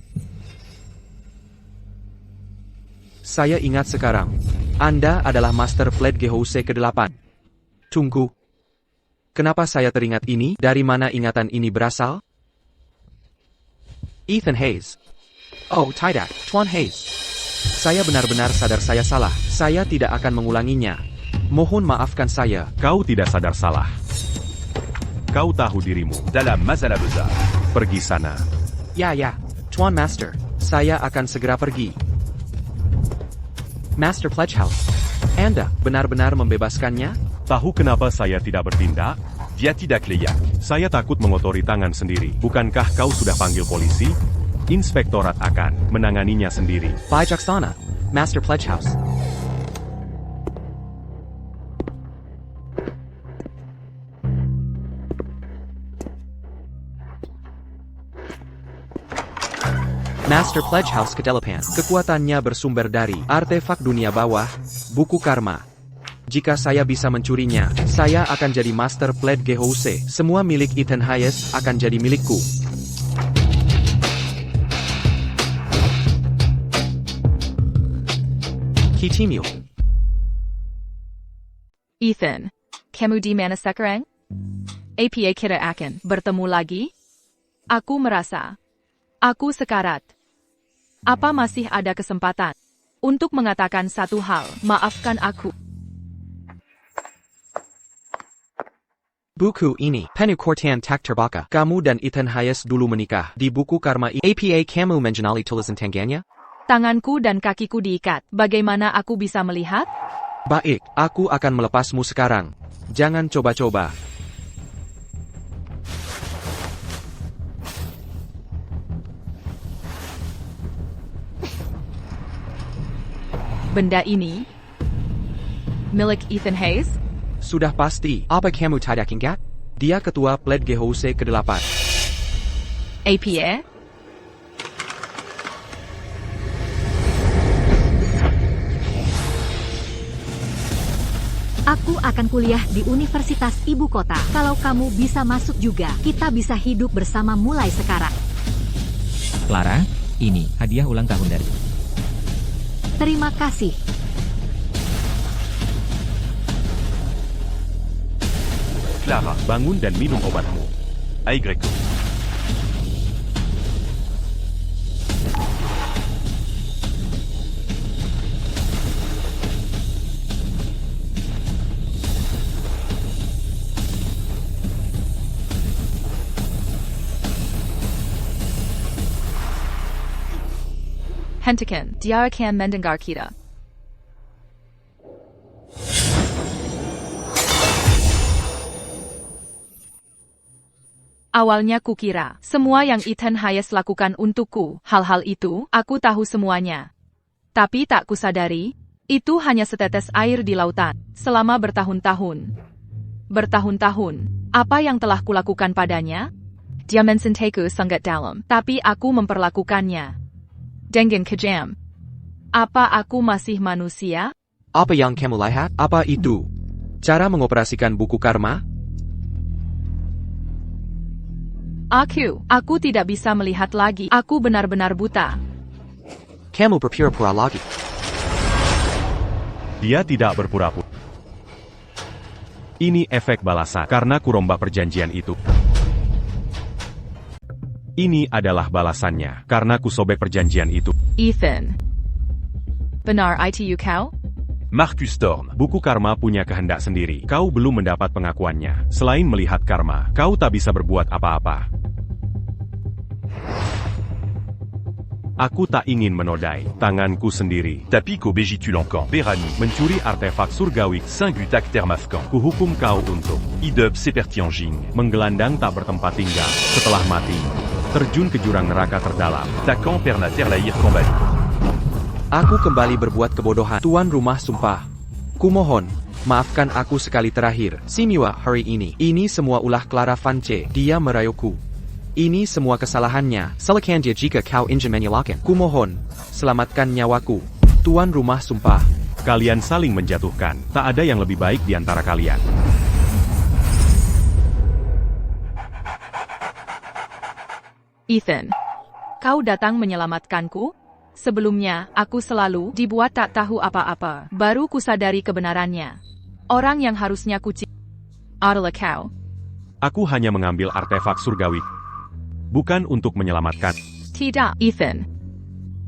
Saya ingat sekarang. Anda adalah Master Pledge GHOC ke-8. Tunggu. Kenapa saya teringat ini? Dari mana ingatan ini berasal? Ethan Hayes. Oh, tidak, Tuan Hayes. Saya benar-benar sadar saya salah. Saya tidak akan mengulanginya. Mohon maafkan saya. Kau tidak sadar salah. Kau tahu dirimu. Dalam masalah besar. Pergi sana. Ya, Tuan Master. Saya akan segera pergi. Master Pledge House. Anda benar-benar membebaskannya? Tahu kenapa saya tidak bertindak? Dia tidak layak. Saya takut mengotori tangan sendiri. Bukankah kau sudah panggil polisi? Inspektorat akan menanganinya sendiri. Bijaksana, Master Pledge House. Master Pledge House Kedelapan. Kekuatannya bersumber dari artefak dunia bawah, buku karma. Jika saya bisa mencurinya, saya akan jadi Master Pledge Gehouse. Semua milik Ethan Hayes akan jadi milikku. Kitimyo. Ethan, kamu di mana sekarang? Apa kita akan bertemu lagi? Aku merasa aku sekarat. Apa masih ada kesempatan untuk mengatakan satu hal? Maafkan aku. Buku ini, penuh kortan tak terbaka. Kamu dan Ethan Hayes dulu menikah. Di buku karma apa kamu mengenali tulisan tangannya? Tanganku dan kakiku diikat. Bagaimana aku bisa melihat? Baik, aku akan melepasmu sekarang. Jangan coba-coba. Benda ini milik Ethan Hayes? Sudah pasti. Apa kamu tidak ingat? Dia ketua Pledge Gehouse ke-8. Apa? Aku akan kuliah di Universitas Ibu Kota. Kalau kamu bisa masuk juga, kita bisa hidup bersama mulai sekarang. Clara, ini hadiah ulang tahun dari. Terima kasih. Clara, Bangun dan minum obatmu. Aigreco. Hentikan, dia akan mendengar kita. Awalnya kukira, semua yang Ethan Hayes lakukan untukku, hal-hal itu, aku tahu semuanya. Tapi tak kusadari, itu hanya setetes air di lautan, selama bertahun-tahun. Bertahun-tahun, apa yang telah kulakukan padanya? Dia mensentaiku sangat dalam, tapi aku memperlakukannya dengan kejam. Apa aku masih manusia? Apa yang kamu lihat? Apa itu? Cara mengoperasikan buku karma? Aku tidak bisa melihat lagi. Aku benar-benar buta. Kamu berpura-pura lagi. Dia tidak berpura-pura. Ini efek balasan karena kurombak perjanjian itu. Ini adalah balasannya karena kusobek perjanjian itu. Ethan. Benar itu kau? Marcus Thorne. Buku karma punya kehendak sendiri. Kau belum mendapat pengakuannya. Selain melihat karma, kau tak bisa berbuat apa-apa. Aku tak ingin menodai tanganku sendiri. Tapiko Begitulancan. Berani. Mencuri artefak surgawi. Singutak Termafcan. Kuhukum kau untuk Idub Sepertianjing. menggelandang tak bertempat tinggal. Setelah mati, terjun ke jurang neraka terdalam. Takan Perna Terlair Kembali. Aku kembali berbuat kebodohan. Tuan rumah sumpah. Kumohon, maafkan aku sekali terakhir. Simiwa hari ini. Ini semua ulah Clara Vance. Dia merayuku. Ini semua kesalahannya. Silakan dia jika kau ingin menyalahkan. Kumohon, selamatkan nyawaku. Tuan rumah sumpah. Kalian saling menjatuhkan. Tak ada yang lebih baik di antara kalian. Ethan. Kau datang menyelamatkanku? Sebelumnya, aku selalu dibuat tak tahu apa-apa. Baru kusadari kebenarannya. Orang yang harusnya adalah kau. Aku hanya mengambil artefak surgawi. Bukan untuk menyelamatkan. Tidak, Ethan.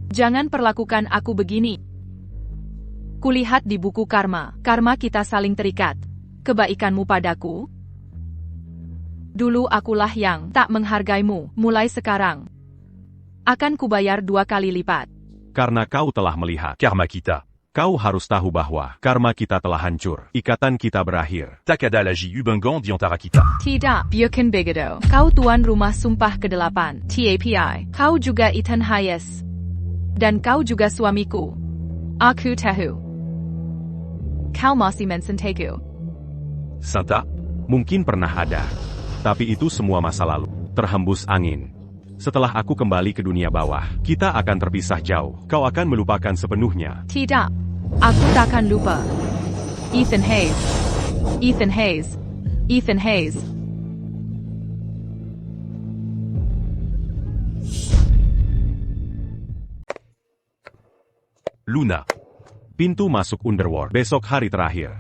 Jangan perlakukan aku begini. Kulihat di buku karma. Karma kita saling terikat. Kebaikanmu padaku. Dulu akulah yang tak menghargaimu. Mulai sekarang akan kubayar 2 kali lipat. Karena kau telah melihat Karma kita. Kau harus tahu bahwa karma kita telah hancur. Ikatan kita berakhir. Takada Laji Ubengan Diantarakita. Tidak, Byoken Begedo. Kau tuan rumah sumpah ke-8, TAPI. Kau juga Ethan Hayes. Dan kau juga suamiku. Aku tahu. Kau masih mencintaku. Santa. Mungkin pernah ada. Tapi itu semua masa lalu. Terhembus angin. Setelah aku kembali ke dunia bawah, kita akan terpisah jauh. Kau akan melupakan sepenuhnya. Tidak. Aku takkan lupa. Ethan Hayes. Ethan Hayes. Ethan Hayes. Luna. Pintu masuk Underworld besok hari terakhir.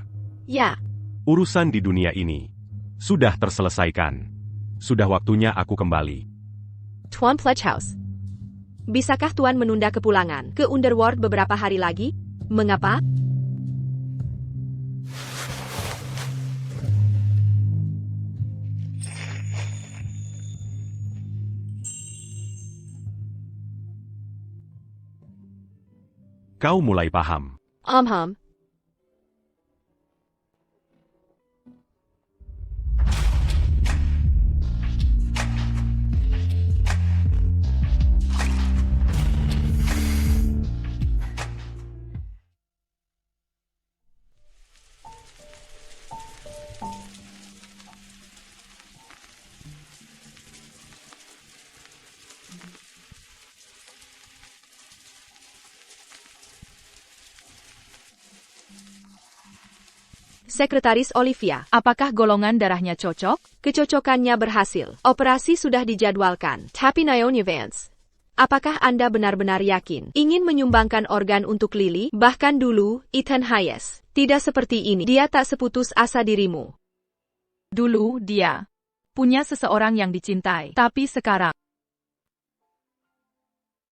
Ya, Urusan di dunia ini sudah terselesaikan. Sudah waktunya aku kembali. Tuan Pledgehouse. Bisakah Tuan menunda kepulangan ke Underworld beberapa hari lagi? Mengapa? Kau mulai paham. Ham. Sekretaris Olivia, apakah golongan darahnya cocok? Kecocokannya berhasil. Operasi sudah dijadwalkan. Tapi Naomi Vance, apakah Anda benar-benar yakin ingin menyumbangkan organ untuk Lily? Bahkan dulu, Ethan Hayes. Tidak seperti ini. Dia tak seputus asa dirimu. Dulu, dia punya seseorang yang dicintai. Tapi sekarang,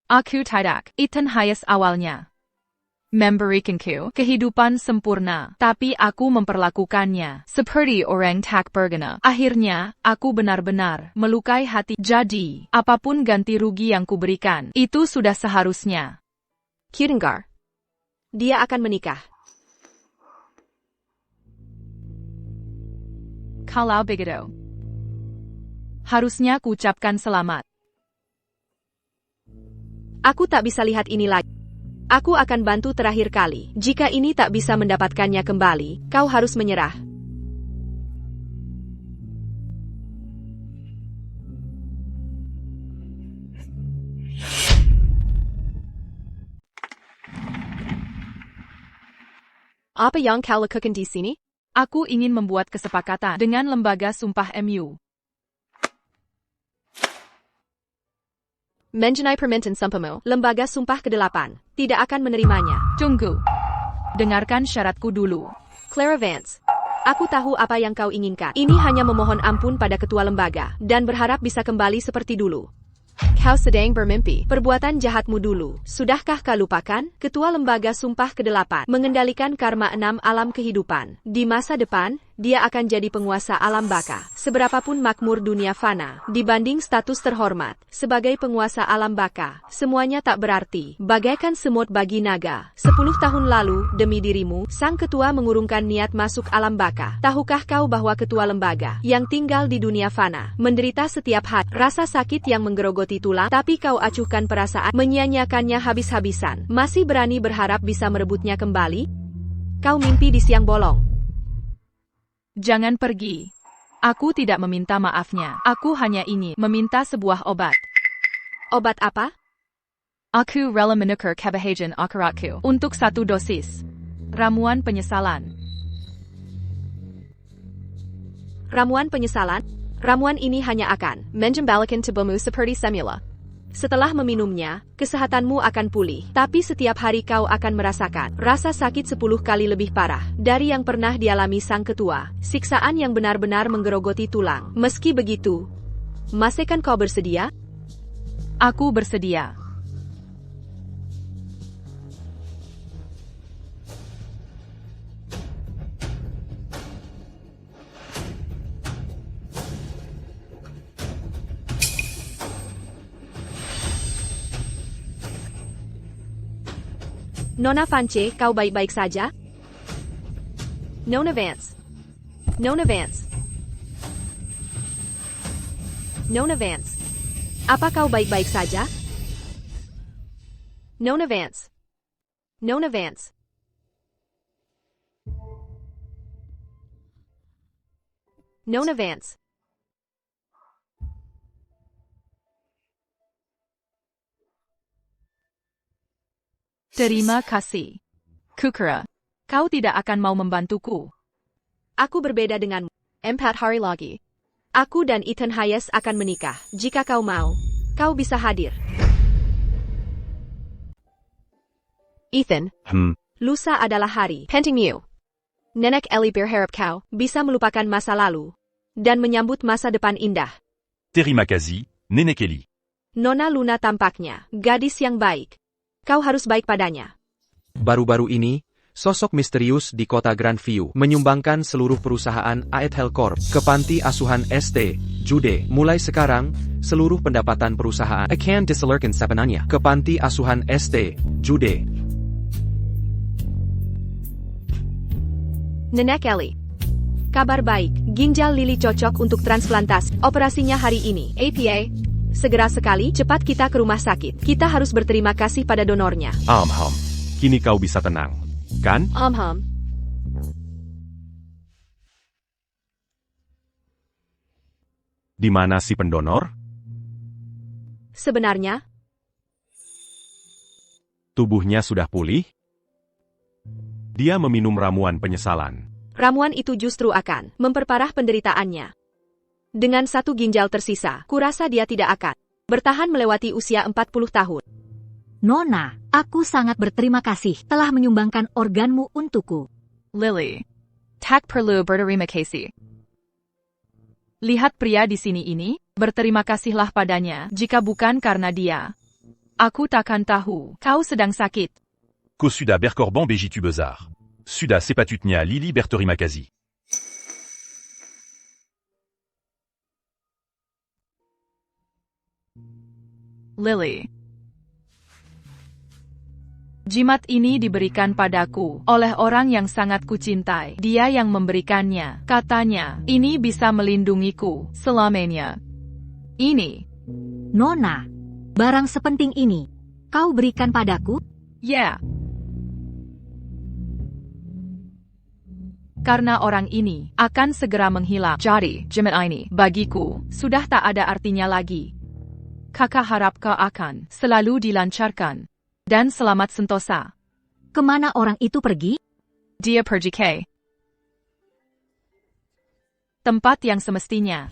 aku tidak. Ethan Hayes awalnya memberikanku kehidupan sempurna, tapi aku memperlakukannya seperti orang tak berguna. Akhirnya, aku benar-benar melukai hati. Jadi, apapun ganti rugi yang kuberikan, itu sudah seharusnya. Kudengar. Dia akan menikah. Kalau begitu, harusnya kuucapkan selamat. Aku tak bisa lihat ini lagi. Aku akan bantu terakhir kali. Jika ini tak bisa mendapatkannya kembali, kau harus menyerah. Apa yang kau lakukan di sini? Aku ingin membuat kesepakatan dengan lembaga sumpah MU. Mengenai permintaan sumpahmu, lembaga sumpah ke-8 tidak akan menerimanya. Tunggu. Dengarkan syaratku dulu. Clara Vance, aku tahu apa yang kau inginkan. Ini hanya memohon ampun pada ketua lembaga dan berharap bisa kembali seperti dulu. Kau sedang bermimpi. Perbuatan jahatmu dulu. Sudahkah kau lupakan? Ketua lembaga sumpah ke-8 mengendalikan karma 6 alam kehidupan. Di masa depan, dia akan jadi penguasa alam baka. Seberapapun makmur dunia fana, dibanding status terhormat sebagai penguasa alam baka, semuanya tak berarti. Bagaikan semut bagi naga. 10 tahun lalu, demi dirimu, sang ketua mengurungkan niat masuk alam baka. Tahukah kau bahwa ketua lembaga yang tinggal di dunia fana menderita setiap hari rasa sakit yang menggerogoti tulang, tapi kau acuhkan perasaan, menyia-nyiakannya habis-habisan. Masih berani berharap bisa merebutnya kembali? Kau mimpi di siang bolong. Jangan pergi. Aku tidak meminta maafnya. Aku hanya ingin meminta sebuah obat. Obat apa? Aku rela menukar kebahagiaan akaratku untuk 1 dosis. Ramuan penyesalan. Ramuan penyesalan? Ramuan ini hanya akan menjembalikan tubuhmu seperti semula. Setelah meminumnya, kesehatanmu akan pulih. Tapi setiap hari kau akan merasakan rasa sakit 10 kali lebih parah dari yang pernah dialami sang ketua. Siksaan yang benar-benar menggerogoti tulang. Meski begitu, masihkan kau bersedia? Aku bersedia. Nona Vance, kau baik-baik saja? Nona Vance. Nona Vance. Nona Vance. Apa kau baik-baik saja? Nona Vance. Nona Vance. Nona Vance. Terima kasih. Kukira, kau tidak akan mau membantuku. Aku berbeda denganmu. 4 hari lagi. Aku dan Ethan Hayes akan menikah. Jika kau mau, kau bisa hadir. Ethan, lusa adalah hari pentingmu. Nenek Ellie berharap kau bisa melupakan masa lalu dan menyambut masa depan indah. Terima kasih, Nenek Ellie. Nona Luna tampaknya gadis yang baik. Kau harus baik padanya. Baru-baru ini, sosok misterius di kota Grandview menyumbangkan seluruh perusahaan Aethel Corp ke panti asuhan St. Jude. Mulai sekarang, seluruh pendapatan perusahaan akan disalurkan sepenuhnya ke panti asuhan St. Jude. Nenek Ellie. Kabar baik, ginjal Lily cocok untuk transplantasi. Operasinya hari ini. APA. Segera sekali, cepat kita ke rumah sakit. Kita harus berterima kasih pada donornya. Kini kau bisa tenang, kan? Di mana si pendonor? Sebenarnya, Tubuhnya sudah pulih? Dia meminum ramuan penyesalan. ramuan itu justru akan memperparah penderitaannya. Dengan 1 ginjal tersisa, kurasa dia tidak akan bertahan melewati usia 40 tahun. Nona, aku sangat berterima kasih telah menyumbangkan organmu untukku. Lily. Tak perlu berterima kasih. Lihat pria di sini ini, berterima kasihlah padanya, jika bukan karena dia. Aku takkan tahu, kau sedang sakit. Kosuda Berkorban Bejitu Bezar. Suda Sepatutnia Lili Bertorimakazi. Lily. Jimat ini diberikan padaku oleh orang yang sangat kucintai. Dia yang memberikannya. Katanya, ini bisa melindungiku selamanya. Ini. Nona, barang sepenting ini, kau berikan padaku? Ya. Karena orang ini akan segera menghilang. Jadi, jimat ini, bagiku, sudah tak ada artinya lagi. Kakak harap kau akan selalu dilancarkan. Dan selamat sentosa. Kemana orang itu pergi? Dia pergi ke tempat yang semestinya.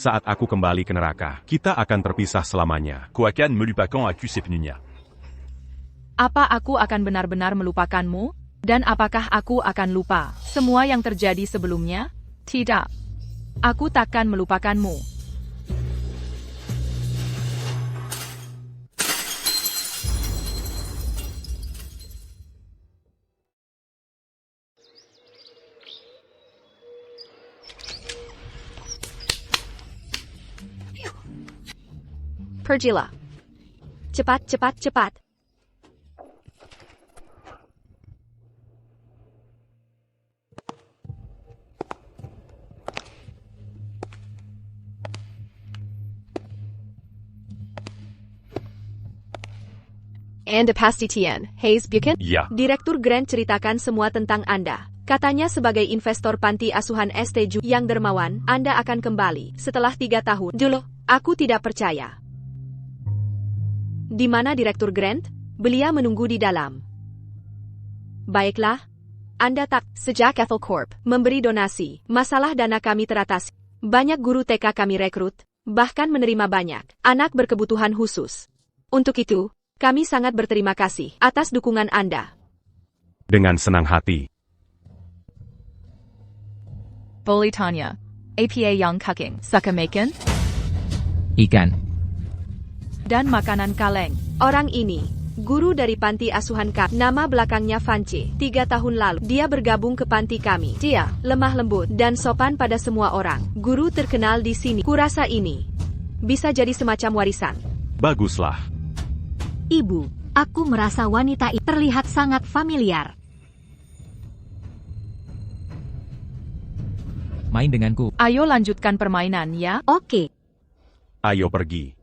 Saat aku kembali ke neraka, kita akan terpisah selamanya. Koakan melupakan aku sepenuhnya. Apa aku akan benar-benar melupakanmu? Dan apakah aku akan lupa semua yang terjadi sebelumnya? Tidak. Aku takkan melupakanmu. Pergilah. Cepat, cepat, cepat. Anda pasti Tian Hayes Buchan? Ya. Direktur Grant ceritakan semua tentang Anda. Katanya sebagai investor panti asuhan STJ yang dermawan, Anda akan kembali setelah 3 tahun. Dulu, aku tidak percaya. Di mana Direktur Grant? Beliau menunggu di dalam. Baiklah. Anda tak, sejak Ethel Corp memberi donasi, masalah dana kami teratasi. Banyak guru TK kami rekrut, bahkan menerima banyak anak berkebutuhan khusus. Untuk itu, kami sangat berterima kasih atas dukungan Anda. Dengan senang hati. Boleh tanya, apa yang cooking? Suka makan? Ikan. Dan makanan kaleng. Orang ini, guru dari panti asuhan kami. Nama belakangnya Vance. 3 tahun lalu, dia bergabung ke panti kami. Dia lemah lembut dan sopan pada semua orang. Guru terkenal di sini. Kurasa ini bisa jadi semacam warisan. Baguslah. Ibu, aku merasa wanita itu terlihat sangat familiar. Main denganku. Ayo lanjutkan permainan ya. Oke, Ayo pergi.